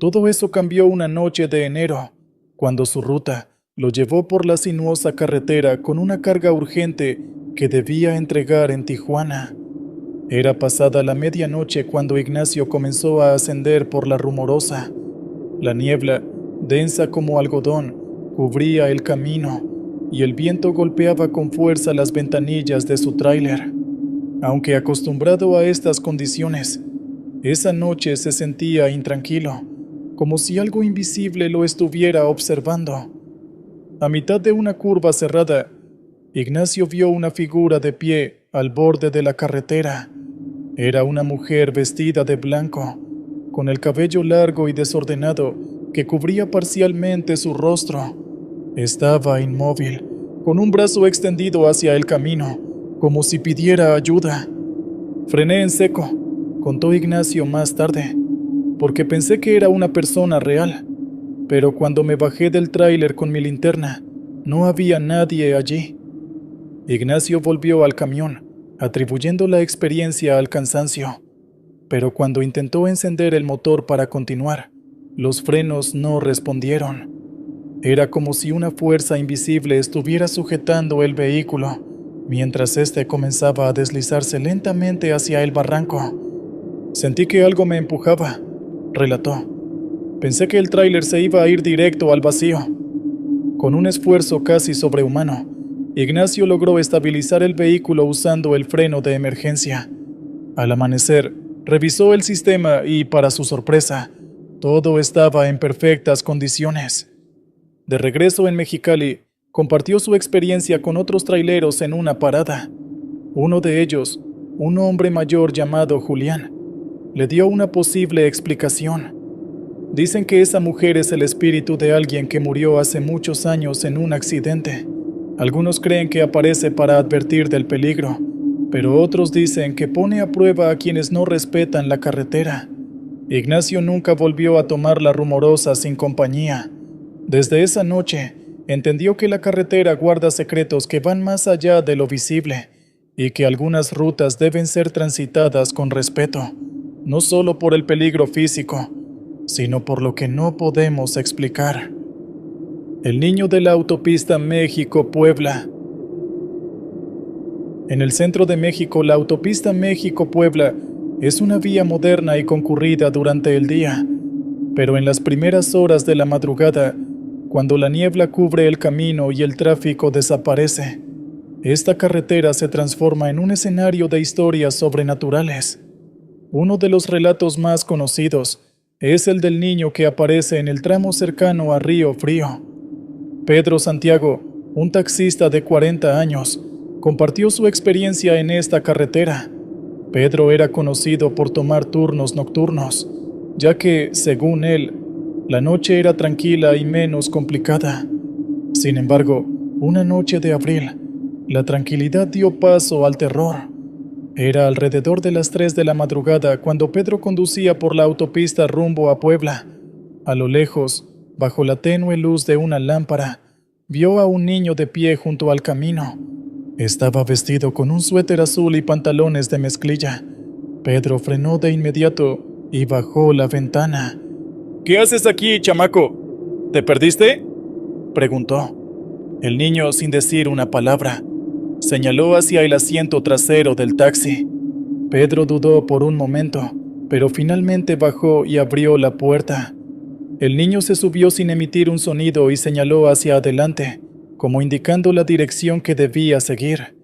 Todo eso cambió una noche de enero, cuando su ruta lo llevó por la sinuosa carretera con una carga urgente que debía entregar en Tijuana. Era pasada la medianoche cuando Ignacio comenzó a ascender por La Rumorosa. La niebla, densa como algodón, cubría el camino y el viento golpeaba con fuerza las ventanillas de su tráiler. Aunque acostumbrado a estas condiciones, esa noche se sentía intranquilo, como si algo invisible lo estuviera observando. A mitad de una curva cerrada, Ignacio vio una figura de pie al borde de la carretera. Era una mujer vestida de blanco, con el cabello largo y desordenado que cubría parcialmente su rostro. Estaba inmóvil, con un brazo extendido hacia el camino, como si pidiera ayuda. Frené en seco, contó Ignacio más tarde, porque pensé que era una persona real, pero cuando me bajé del tráiler con mi linterna, no había nadie allí. Ignacio volvió al camión, atribuyendo la experiencia al cansancio, pero cuando intentó encender el motor para continuar, los frenos no respondieron. Era como si una fuerza invisible estuviera sujetando el vehículo, mientras este comenzaba a deslizarse lentamente hacia el barranco. Sentí que algo me empujaba, relató. Pensé que el tráiler se iba a ir directo al vacío. Con un esfuerzo casi sobrehumano, Ignacio logró estabilizar el vehículo usando el freno de emergencia. Al amanecer, revisó el sistema y, para su sorpresa, todo estaba en perfectas condiciones. De regreso en Mexicali, compartió su experiencia con otros traileros en una parada. Uno de ellos, un hombre mayor llamado Julián, le dio una posible explicación. Dicen que esa mujer es el espíritu de alguien que murió hace muchos años en un accidente. Algunos creen que aparece para advertir del peligro, pero otros dicen que pone a prueba a quienes no respetan la carretera. Ignacio nunca volvió a tomar La Rumorosa sin compañía. Desde esa noche, entendió que la carretera guarda secretos que van más allá de lo visible y que algunas rutas deben ser transitadas con respeto, no solo por el peligro físico, sino por lo que no podemos explicar. El niño de la autopista México-Puebla. En el centro de México, la autopista México-Puebla es una vía moderna y concurrida durante el día, pero en las primeras horas de la madrugada, cuando la niebla cubre el camino y el tráfico desaparece, esta carretera se transforma en un escenario de historias sobrenaturales. Uno de los relatos más conocidos es el del niño que aparece en el tramo cercano a Río Frío. Pedro Santiago, un taxista de 40 años, compartió su experiencia en esta carretera. Pedro era conocido por tomar turnos nocturnos, ya que, según él, la noche era tranquila y menos complicada. Sin embargo, una noche de abril, la tranquilidad dio paso al terror. Era alrededor de las 3 de la madrugada cuando Pedro conducía por la autopista rumbo a Puebla. A lo lejos, bajo la tenue luz de una lámpara, vio a un niño de pie junto al camino. Estaba vestido con un suéter azul y pantalones de mezclilla. Pedro frenó de inmediato y bajó la ventana. «¿Qué haces aquí, chamaco? ¿Te perdiste?», preguntó. El niño, sin decir una palabra, señaló hacia el asiento trasero del taxi. Pedro dudó por un momento, pero finalmente bajó y abrió la puerta. El niño se subió sin emitir un sonido y señaló hacia adelante, como indicando la dirección que debía seguir.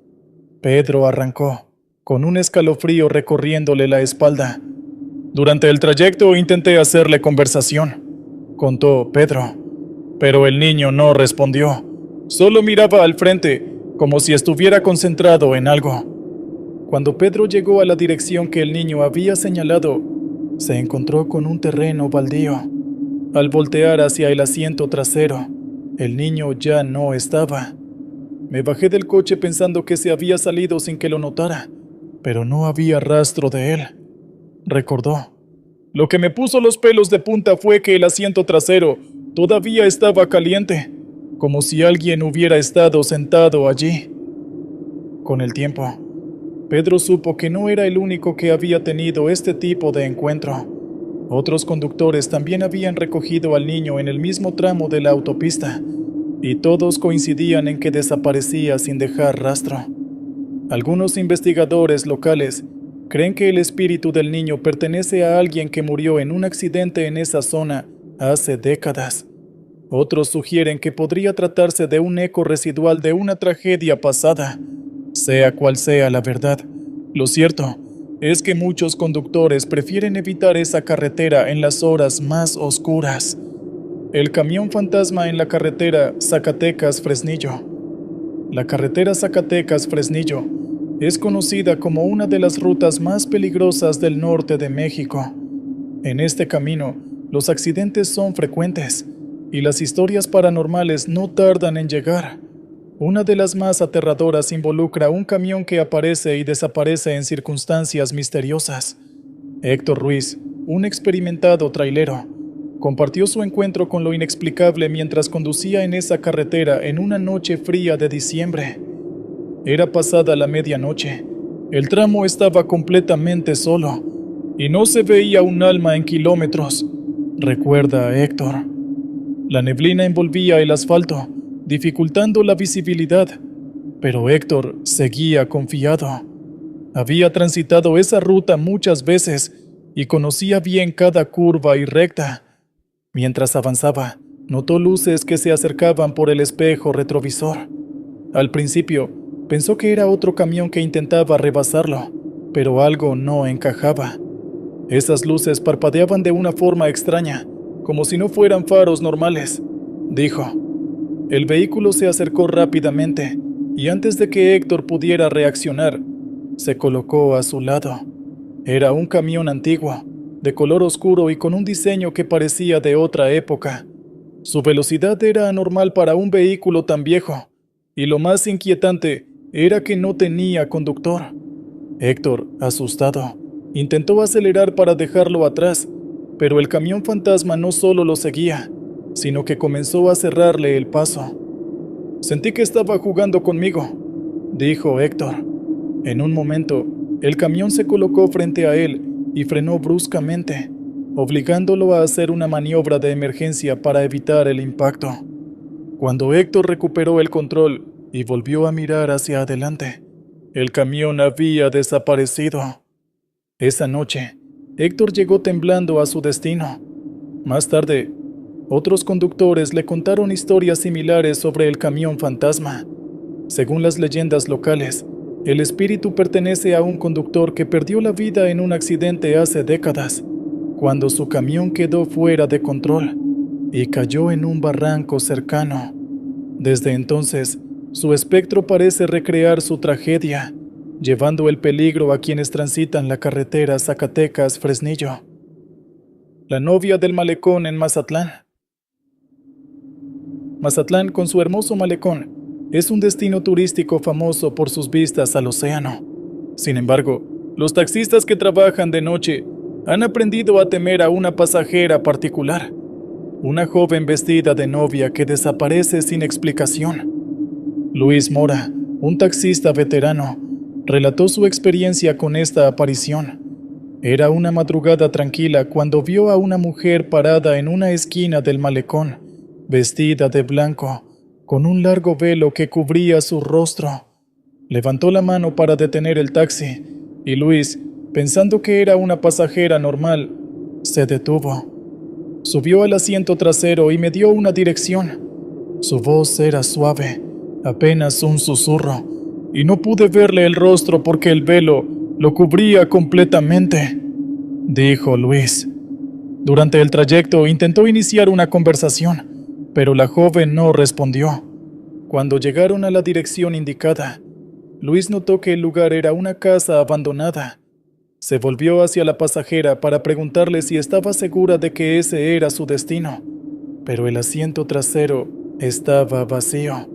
Pedro arrancó, con un escalofrío recorriéndole la espalda. «Durante el trayecto intenté hacerle conversación», contó Pedro, pero el niño no respondió. Solo miraba al frente, como si estuviera concentrado en algo. Cuando Pedro llegó a la dirección que el niño había señalado, se encontró con un terreno baldío. Al voltear hacia el asiento trasero, el niño ya no estaba. Me bajé del coche pensando que se había salido sin que lo notara, pero no había rastro de él, recordó. Lo que me puso los pelos de punta fue que el asiento trasero todavía estaba caliente, como si alguien hubiera estado sentado allí. Con el tiempo, Pedro supo que no era el único que había tenido este tipo de encuentro. Otros conductores también habían recogido al niño en el mismo tramo de la autopista, y todos coincidían en que desaparecía sin dejar rastro. Algunos investigadores locales creen que el espíritu del niño pertenece a alguien que murió en un accidente en esa zona hace décadas. Otros sugieren que podría tratarse de un eco residual de una tragedia pasada. Sea cual sea la verdad, lo cierto es que muchos conductores prefieren evitar esa carretera en las horas más oscuras. El camión fantasma en la carretera Zacatecas-Fresnillo. La carretera Zacatecas-Fresnillo es conocida como una de las rutas más peligrosas del norte de México. En este camino, los accidentes son frecuentes y las historias paranormales no tardan en llegar. Una de las más aterradoras involucra un camión que aparece y desaparece en circunstancias misteriosas. Héctor Ruiz, un experimentado trailero, compartió su encuentro con lo inexplicable mientras conducía en esa carretera en una noche fría de diciembre. Era pasada la medianoche. El tramo estaba completamente solo y no se veía un alma en kilómetros, recuerda Héctor. La neblina envolvía el asfalto, dificultando la visibilidad, pero Héctor seguía confiado. Había transitado esa ruta muchas veces y conocía bien cada curva y recta. Mientras avanzaba, notó luces que se acercaban por el espejo retrovisor. Al principio, pensó que era otro camión que intentaba rebasarlo, pero algo no encajaba. Esas luces parpadeaban de una forma extraña, como si no fueran faros normales, dijo. El vehículo se acercó rápidamente, y antes de que Héctor pudiera reaccionar, se colocó a su lado. Era un camión antiguo, de color oscuro y con un diseño que parecía de otra época. Su velocidad era anormal para un vehículo tan viejo, y lo más inquietante era que no tenía conductor. Héctor, asustado, intentó acelerar para dejarlo atrás, pero el camión fantasma no solo lo seguía, sino que comenzó a cerrarle el paso. Sentí que estaba jugando conmigo, dijo Héctor. En un momento, el camión se colocó frente a él y frenó bruscamente, obligándolo a hacer una maniobra de emergencia para evitar el impacto. Cuando Héctor recuperó el control y volvió a mirar hacia adelante, el camión había desaparecido. Esa noche, Héctor llegó temblando a su destino. Más tarde, otros conductores le contaron historias similares sobre el camión fantasma. Según las leyendas locales, el espíritu pertenece a un conductor que perdió la vida en un accidente hace décadas, cuando su camión quedó fuera de control y cayó en un barranco cercano. Desde entonces, su espectro parece recrear su tragedia, llevando el peligro a quienes transitan la carretera Zacatecas-Fresnillo. La novia del malecón en Mazatlán. Mazatlán, con su hermoso malecón, es un destino turístico famoso por sus vistas al océano. Sin embargo, los taxistas que trabajan de noche han aprendido a temer a una pasajera particular, una joven vestida de novia que desaparece sin explicación. Luis Mora, un taxista veterano, relató su experiencia con esta aparición. Era una madrugada tranquila cuando vio a una mujer parada en una esquina del malecón, vestida de blanco, con un largo velo que cubría su rostro. Levantó la mano para detener el taxi, y Luis, pensando que era una pasajera normal, se detuvo. Subió al asiento trasero y me dio una dirección. Su voz era suave, apenas un susurro, y no pude verle el rostro porque el velo lo cubría completamente, dijo Luis. Durante el trayecto intentó iniciar una conversación, pero la joven no respondió. Cuando llegaron a la dirección indicada, Luis notó que el lugar era una casa abandonada. Se volvió hacia la pasajera para preguntarle si estaba segura de que ese era su destino, pero el asiento trasero estaba vacío.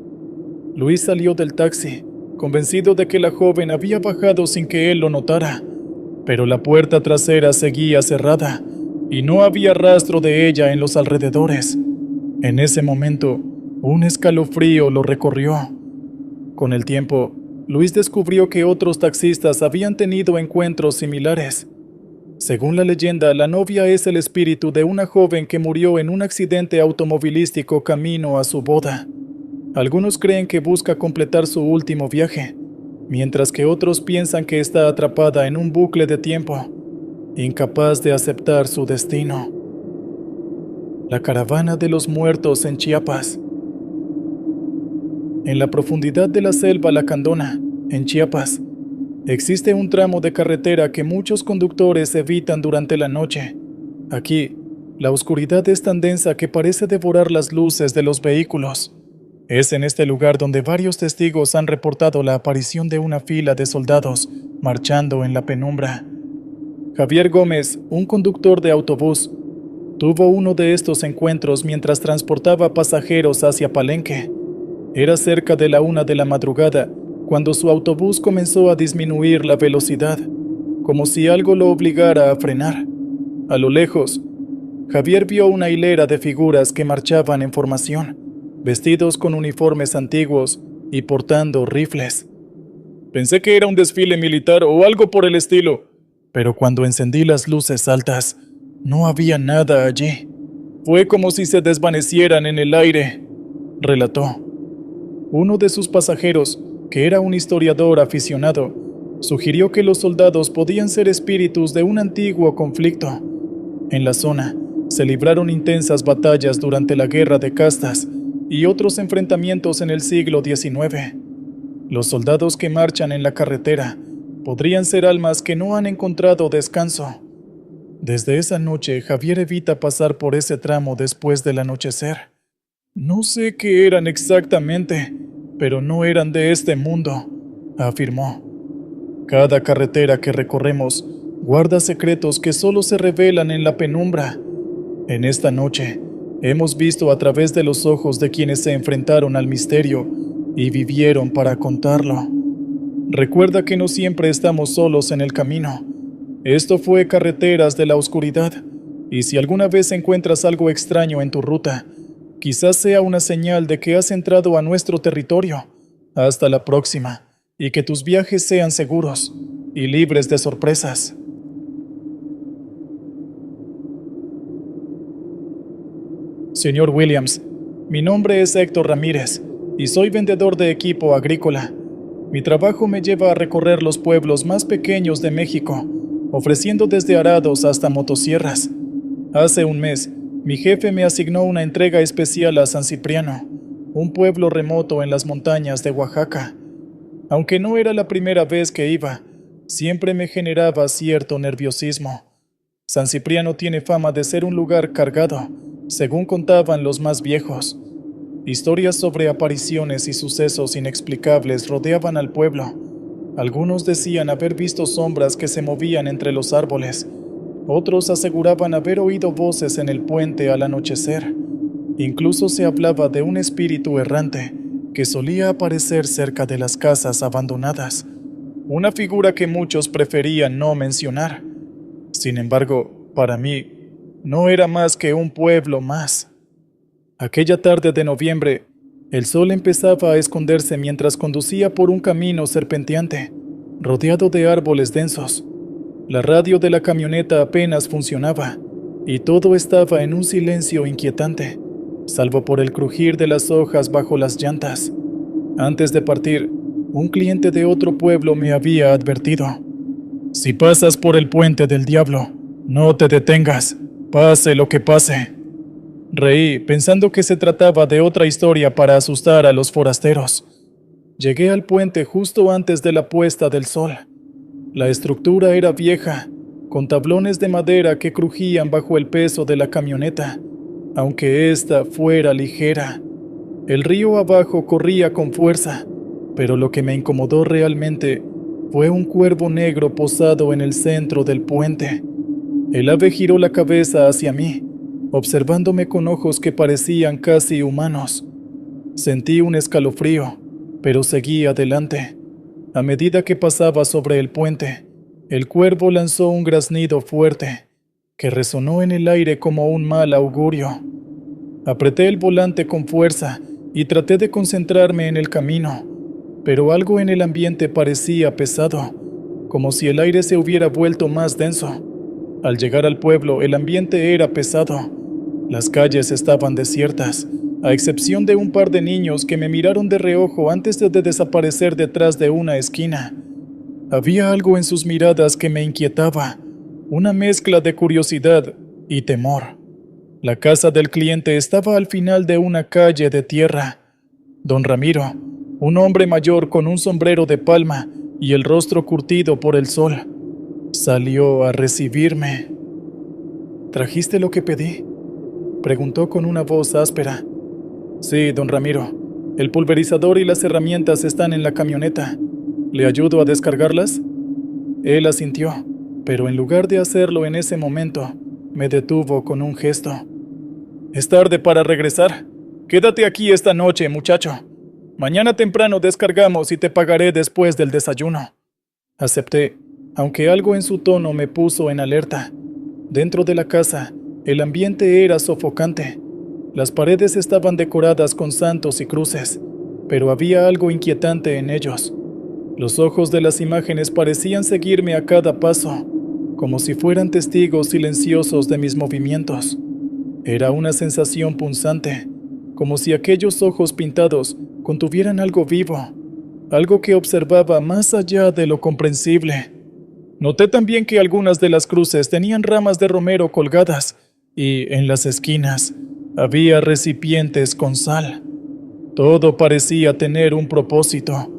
Luis salió del taxi, convencido de que la joven había bajado sin que él lo notara, pero la puerta trasera seguía cerrada y no había rastro de ella en los alrededores. En ese momento, un escalofrío lo recorrió. Con el tiempo, Luis descubrió que otros taxistas habían tenido encuentros similares. Según la leyenda, la novia es el espíritu de una joven que murió en un accidente automovilístico camino a su boda. Algunos creen que busca completar su último viaje, mientras que otros piensan que está atrapada en un bucle de tiempo, incapaz de aceptar su destino. La caravana de los muertos en Chiapas. En la profundidad de la selva lacandona, en Chiapas, existe un tramo de carretera que muchos conductores evitan durante la noche. Aquí, la oscuridad es tan densa que parece devorar las luces de los vehículos. Es en este lugar donde varios testigos han reportado la aparición de una fila de soldados marchando en la penumbra. Javier Gómez, un conductor de autobús, tuvo uno de estos encuentros mientras transportaba pasajeros hacia Palenque. Era cerca de la 1 de la madrugada cuando su autobús comenzó a disminuir la velocidad, como si algo lo obligara a frenar. A lo lejos, Javier vio una hilera de figuras que marchaban en formación, vestidos con uniformes antiguos y portando rifles. Pensé que era un desfile militar o algo por el estilo, pero cuando encendí las luces altas, no había nada allí. Fue como si se desvanecieran en el aire, relató. Uno de sus pasajeros, que era un historiador aficionado, sugirió que los soldados podían ser espíritus de un antiguo conflicto. En la zona, se libraron intensas batallas durante la Guerra de Castas y otros enfrentamientos en el siglo XIX. Los soldados que marchan en la carretera podrían ser almas que no han encontrado descanso. Desde esa noche, Javier evita pasar por ese tramo después del anochecer. No sé qué eran exactamente, pero no eran de este mundo, afirmó. Cada carretera que recorremos guarda secretos que solo se revelan en la penumbra. En esta noche, hemos visto a través de los ojos de quienes se enfrentaron al misterio y vivieron para contarlo. Recuerda que no siempre estamos solos en el camino. Esto fue Carreteras de la Oscuridad, y si alguna vez encuentras algo extraño en tu ruta, quizás sea una señal de que has entrado a nuestro territorio. Hasta la próxima, y que tus viajes sean seguros y libres de sorpresas. Señor Williams, mi nombre es Héctor Ramírez, y soy vendedor de equipo agrícola. Mi trabajo me lleva a recorrer los pueblos más pequeños de México, ofreciendo desde arados hasta motosierras. Hace un mes, mi jefe me asignó una entrega especial a San Cipriano, un pueblo remoto en las montañas de Oaxaca. Aunque no era la primera vez que iba, siempre me generaba cierto nerviosismo. San Cipriano tiene fama de ser un lugar cargado, según contaban los más viejos. Historias sobre apariciones y sucesos inexplicables rodeaban al pueblo. Algunos decían haber visto sombras que se movían entre los árboles. Otros aseguraban haber oído voces en el puente al anochecer. Incluso se hablaba de un espíritu errante que solía aparecer cerca de las casas abandonadas. una figura que muchos preferían no mencionar. Sin embargo, para mí, no era más que un pueblo más. Aquella tarde de noviembre, el sol empezaba a esconderse mientras conducía por un camino serpenteante, rodeado de árboles densos. La radio de la camioneta apenas funcionaba, y todo estaba en un silencio inquietante, salvo por el crujir de las hojas bajo las llantas. Antes de partir, un cliente de otro pueblo me había advertido: si pasas por el puente del diablo, no te detengas, pase lo que pase. Reí, pensando que se trataba de otra historia para asustar a los forasteros. Llegué al puente justo antes de la puesta del sol. La estructura era vieja, con tablones de madera que crujían bajo el peso de la camioneta, aunque ésta fuera ligera. El río abajo corría con fuerza, pero lo que me incomodó realmente fue un cuervo negro posado en el centro del puente. El ave giró la cabeza hacia mí, observándome con ojos que parecían casi humanos. Sentí un escalofrío, pero seguí adelante. A medida que pasaba sobre el puente, el cuervo lanzó un graznido fuerte, que resonó en el aire como un mal augurio. Apreté el volante con fuerza y traté de concentrarme en el camino, pero algo en el ambiente parecía pesado, como si el aire se hubiera vuelto más denso. Al llegar al pueblo, el ambiente era pesado. Las calles estaban desiertas, a excepción de un par de niños que me miraron de reojo antes de desaparecer detrás de una esquina. Había algo en sus miradas que me inquietaba, una mezcla de curiosidad y temor. La casa del cliente estaba al final de una calle de tierra. Don Ramiro, un hombre mayor con un sombrero de palma y el rostro curtido por el sol, salió a recibirme. ¿Trajiste lo que pedí?, preguntó con una voz áspera. Sí, don Ramiro. El pulverizador y las herramientas están en la camioneta. ¿Le ayudo a descargarlas? Él asintió, pero en lugar de hacerlo en ese momento, me detuvo con un gesto. Es tarde para regresar. Quédate aquí esta noche, muchacho. Mañana temprano descargamos y te pagaré después del desayuno. Acepté, aunque algo en su tono me puso en alerta. Dentro de la casa, el ambiente era sofocante. Las paredes estaban decoradas con santos y cruces, pero había algo inquietante en ellos. Los ojos de las imágenes parecían seguirme a cada paso, como si fueran testigos silenciosos de mis movimientos. Era una sensación punzante, como si aquellos ojos pintados contuvieran algo vivo, algo que observaba más allá de lo comprensible. Noté también que algunas de las cruces tenían ramas de romero colgadas, y en las esquinas había recipientes con sal. Todo parecía tener un propósito,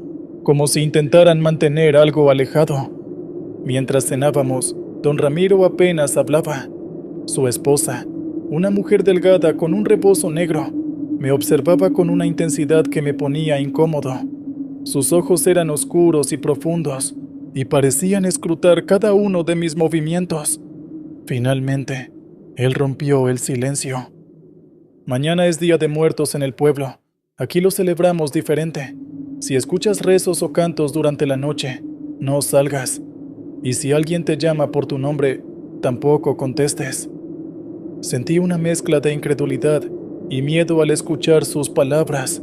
como si intentaran mantener algo alejado. Mientras cenábamos, don Ramiro apenas hablaba. Su esposa, una mujer delgada con un rebozo negro, me observaba con una intensidad que me ponía incómodo. Sus ojos eran oscuros y profundos, y parecían escrutar cada uno de mis movimientos. Finalmente, él rompió el silencio. Mañana es Día de Muertos en el pueblo. Aquí lo celebramos diferente. Si escuchas rezos o cantos durante la noche, no salgas. Y si alguien te llama por tu nombre, tampoco contestes. Sentí una mezcla de incredulidad y miedo al escuchar sus palabras.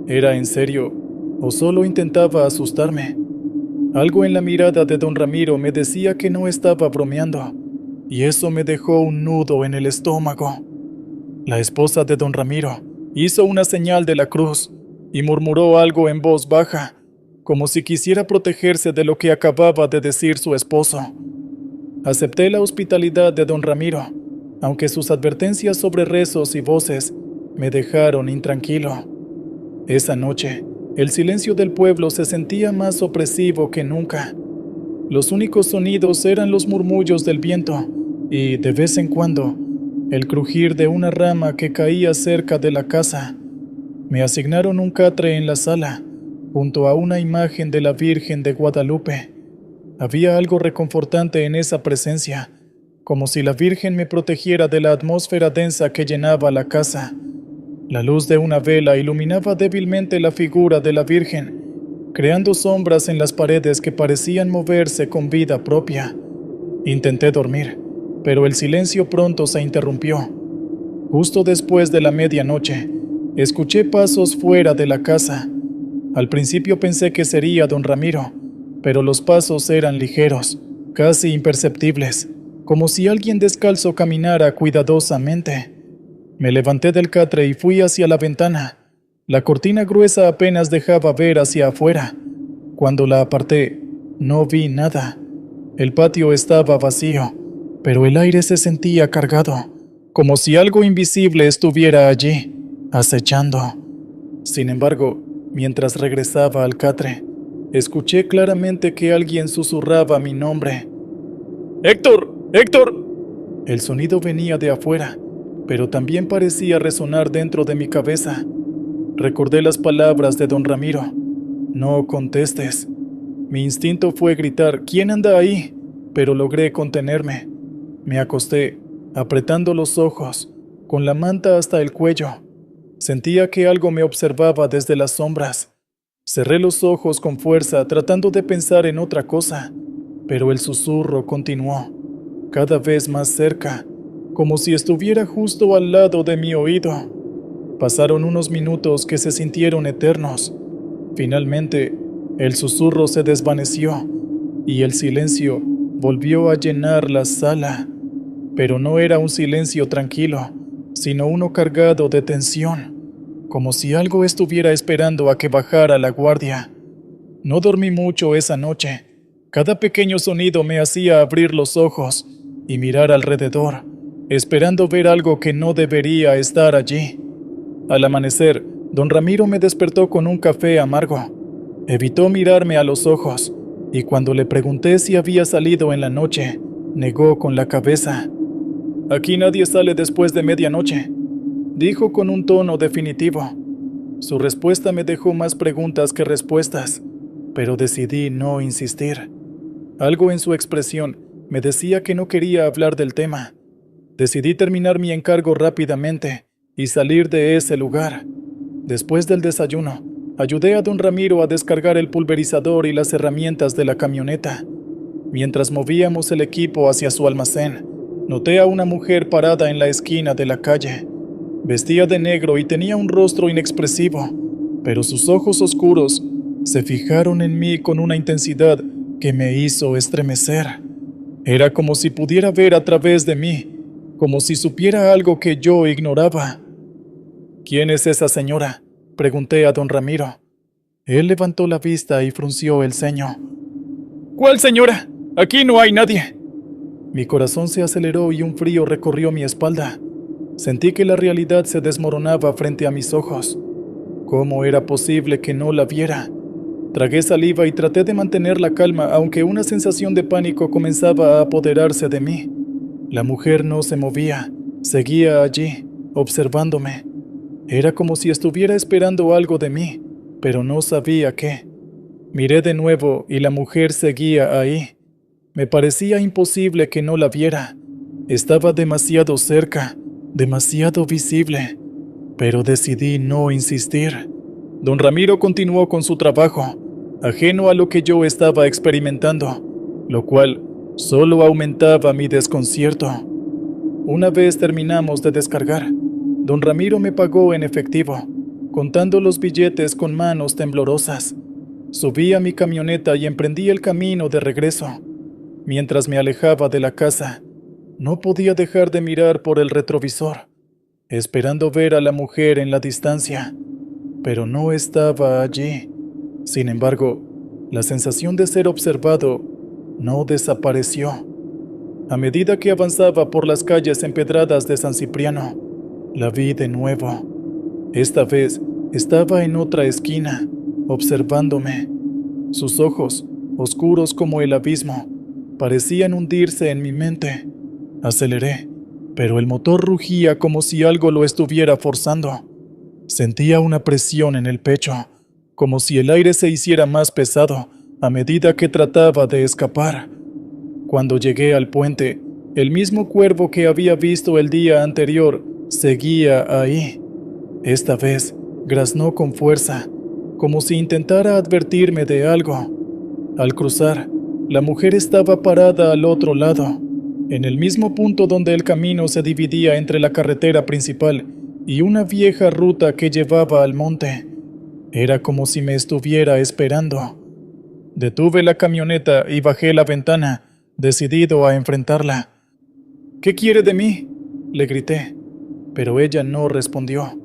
¿Era en serio o solo intentaba asustarme? Algo en la mirada de don Ramiro me decía que no estaba bromeando, y eso me dejó un nudo en el estómago. La esposa de don Ramiro hizo una señal de la cruz y murmuró algo en voz baja, como si quisiera protegerse de lo que acababa de decir su esposo. Acepté la hospitalidad de don Ramiro, aunque sus advertencias sobre rezos y voces me dejaron intranquilo. Esa noche, el silencio del pueblo se sentía más opresivo que nunca. Los únicos sonidos eran los murmullos del viento y, de vez en cuando, el crujir de una rama que caía cerca de la casa. Me asignaron un catre en la sala, junto a una imagen de la Virgen de Guadalupe. Había algo reconfortante en esa presencia, como si la Virgen me protegiera de la atmósfera densa que llenaba la casa. La luz de una vela iluminaba débilmente la figura de la Virgen, creando sombras en las paredes que parecían moverse con vida propia. Intenté dormir, pero el silencio pronto se interrumpió. Justo después de la medianoche, escuché pasos fuera de la casa. Al principio pensé que sería don Ramiro, pero los pasos eran ligeros, casi imperceptibles, como si alguien descalzo caminara cuidadosamente. Me levanté del catre y fui hacia la ventana. La cortina gruesa apenas dejaba ver hacia afuera. Cuando la aparté, no vi nada. El patio estaba vacío, pero el aire se sentía cargado, como si algo invisible estuviera allí, acechando. Sin embargo, mientras regresaba al catre, escuché claramente que alguien susurraba mi nombre. ¡Héctor! ¡Héctor! El sonido venía de afuera, pero también parecía resonar dentro de mi cabeza. Recordé las palabras de don Ramiro. No contestes. Mi instinto fue gritar, ¿quién anda ahí? Pero logré contenerme. Me acosté, apretando los ojos, con la manta hasta el cuello. Sentía que algo me observaba desde las sombras. Cerré los ojos con fuerza, tratando de pensar en otra cosa, pero el susurro continuó, cada vez más cerca, como si estuviera justo al lado de mi oído. Pasaron unos minutos que se sintieron eternos. Finalmente, el susurro se desvaneció y el silencio volvió a llenar la sala. Pero no era un silencio tranquilo, sino uno cargado de tensión, como si algo estuviera esperando a que bajara la guardia. No dormí mucho esa noche. Cada pequeño sonido me hacía abrir los ojos y mirar alrededor, esperando ver algo que no debería estar allí. Al amanecer, don Ramiro me despertó con un café amargo. Evitó mirarme a los ojos, y cuando le pregunté si había salido en la noche, negó con la cabeza. «Aquí nadie sale después de medianoche», dijo con un tono definitivo. Su respuesta me dejó más preguntas que respuestas, pero decidí no insistir. Algo en su expresión me decía que no quería hablar del tema. Decidí terminar mi encargo rápidamente y salir de ese lugar. Después del desayuno, ayudé a don Ramiro a descargar el pulverizador y las herramientas de la camioneta. Mientras movíamos el equipo hacia su almacén, noté a una mujer parada en la esquina de la calle. Vestía de negro y tenía un rostro inexpresivo, pero sus ojos oscuros se fijaron en mí con una intensidad que me hizo estremecer. Era como si pudiera ver a través de mí, como si supiera algo que yo ignoraba. «¿Quién es esa señora?», pregunté a don Ramiro. Él levantó la vista y frunció el ceño. «¿Cuál señora? Aquí no hay nadie». Mi corazón se aceleró y un frío recorrió mi espalda. Sentí que la realidad se desmoronaba frente a mis ojos. ¿Cómo era posible que no la viera? Tragué saliva y traté de mantener la calma, aunque una sensación de pánico comenzaba a apoderarse de mí. La mujer no se movía, seguía allí, observándome. Era como si estuviera esperando algo de mí, pero no sabía qué. Miré de nuevo y la mujer seguía ahí. Me parecía imposible que no la viera. Estaba demasiado cerca, demasiado visible, pero decidí no insistir. Don Ramiro continuó con su trabajo, ajeno a lo que yo estaba experimentando, lo cual solo aumentaba mi desconcierto. Una vez terminamos de descargar, don Ramiro me pagó en efectivo, contando los billetes con manos temblorosas. Subí a mi camioneta y emprendí el camino de regreso. Mientras me alejaba de la casa, no podía dejar de mirar por el retrovisor, esperando ver a la mujer en la distancia, pero no estaba allí. Sin embargo, la sensación de ser observado no desapareció. A medida que avanzaba por las calles empedradas de San Cipriano, la vi de nuevo. Esta vez estaba en otra esquina, observándome. Sus ojos, oscuros como el abismo, parecían hundirse en mi mente. Aceleré, pero el motor rugía como si algo lo estuviera forzando. Sentía una presión en el pecho, como si el aire se hiciera más pesado a medida que trataba de escapar. Cuando llegué al puente, el mismo cuervo que había visto el día anterior seguía ahí. Esta vez graznó con fuerza, como si intentara advertirme de algo. Al cruzar, la mujer estaba parada al otro lado, en el mismo punto donde el camino se dividía entre la carretera principal y una vieja ruta que llevaba al monte. Era como si me estuviera esperando. Detuve la camioneta y bajé la ventana, decidido a enfrentarla. «¿Qué quiere de mí?», le grité, pero ella no respondió.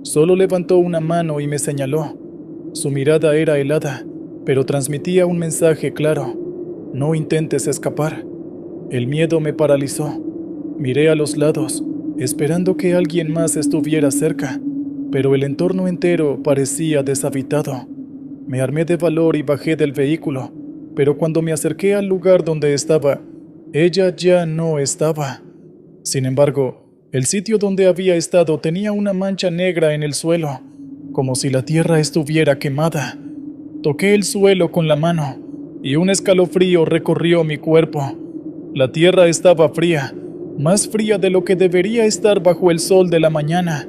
Solo levantó una mano y me señaló. Su mirada era helada, pero transmitía un mensaje claro: «No intentes escapar». El miedo me paralizó. Miré a los lados, esperando que alguien más estuviera cerca, pero el entorno entero parecía deshabitado. Me armé de valor y bajé del vehículo, pero cuando me acerqué al lugar donde estaba, ella ya no estaba. Sin embargo, el sitio donde había estado tenía una mancha negra en el suelo, como si la tierra estuviera quemada. Toqué el suelo con la mano, y un escalofrío recorrió mi cuerpo. La tierra estaba fría, más fría de lo que debería estar bajo el sol de la mañana.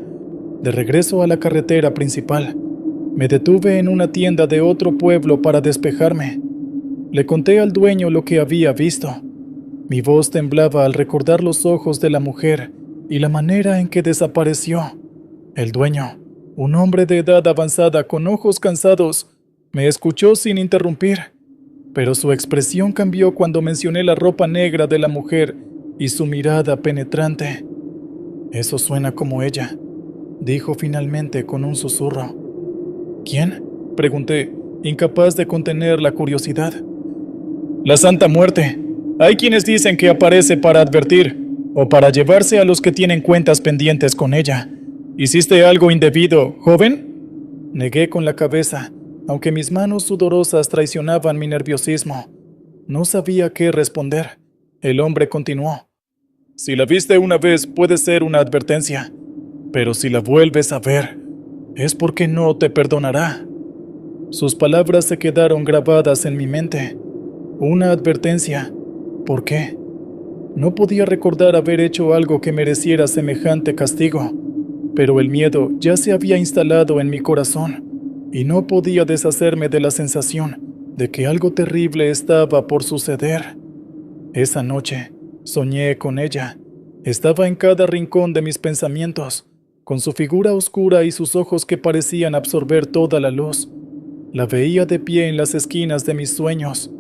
De regreso a la carretera principal, me detuve en una tienda de otro pueblo para despejarme. Le conté al dueño lo que había visto. Mi voz temblaba al recordar los ojos de la mujer y la manera en que desapareció. El dueño, un hombre de edad avanzada con ojos cansados, me escuchó sin interrumpir, pero su expresión cambió cuando mencioné la ropa negra de la mujer y su mirada penetrante. «Eso suena como ella», dijo finalmente con un susurro. «¿Quién?», pregunté, incapaz de contener la curiosidad. «La Santa Muerte. Hay quienes dicen que aparece para advertir, o para llevarse a los que tienen cuentas pendientes con ella. ¿Hiciste algo indebido, joven?». Negué con la cabeza, aunque mis manos sudorosas traicionaban mi nerviosismo. No sabía qué responder. El hombre continuó: «Si la viste una vez puede ser una advertencia, pero si la vuelves a ver, es porque no te perdonará». Sus palabras se quedaron grabadas en mi mente. Una advertencia. ¿Por qué? No podía recordar haber hecho algo que mereciera semejante castigo, pero el miedo ya se había instalado en mi corazón y no podía deshacerme de la sensación de que algo terrible estaba por suceder. Esa noche soñé con ella. Estaba en cada rincón de mis pensamientos, con su figura oscura y sus ojos que parecían absorber toda la luz. La veía de pie en las esquinas de mis sueños,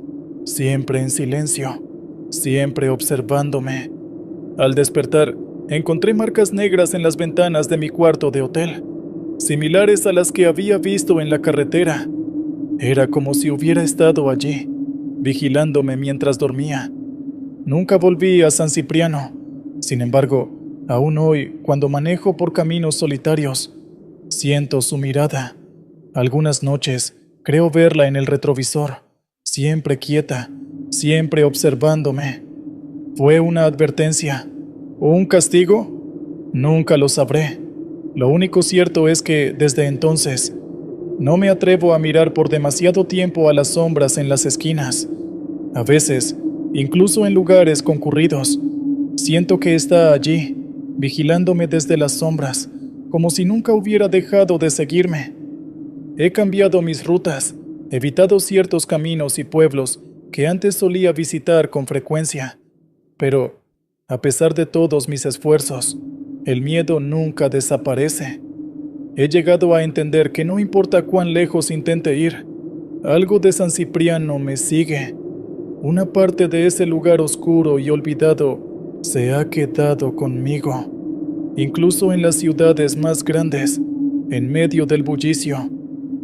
siempre en silencio, siempre observándome. Al despertar, encontré marcas negras en las ventanas de mi cuarto de hotel, similares a las que había visto en la carretera. Era como si hubiera estado allí, vigilándome mientras dormía. Nunca volví a San Cipriano. Sin embargo, aún hoy, cuando manejo por caminos solitarios, siento su mirada. Algunas noches creo verla en el retrovisor, siempre quieta, siempre observándome. ¿Fue una advertencia o un castigo? Nunca lo sabré. Lo único cierto es que, desde entonces, no me atrevo a mirar por demasiado tiempo a las sombras en las esquinas. A veces, incluso en lugares concurridos, siento que está allí, vigilándome desde las sombras, como si nunca hubiera dejado de seguirme. He cambiado mis rutas, evitado ciertos caminos y pueblos que antes solía visitar con frecuencia, pero, a pesar de todos mis esfuerzos, el miedo nunca desaparece. He llegado a entender que no importa cuán lejos intente ir, algo de San Cipriano me sigue. Una parte de ese lugar oscuro y olvidado se ha quedado conmigo. Incluso en las ciudades más grandes, en medio del bullicio,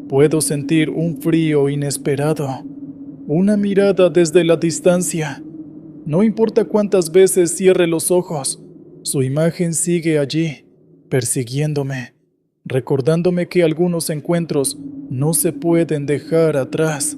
puedo sentir un frío inesperado, una mirada desde la distancia. No importa cuántas veces cierre los ojos, su imagen sigue allí, persiguiéndome, recordándome que algunos encuentros no se pueden dejar atrás.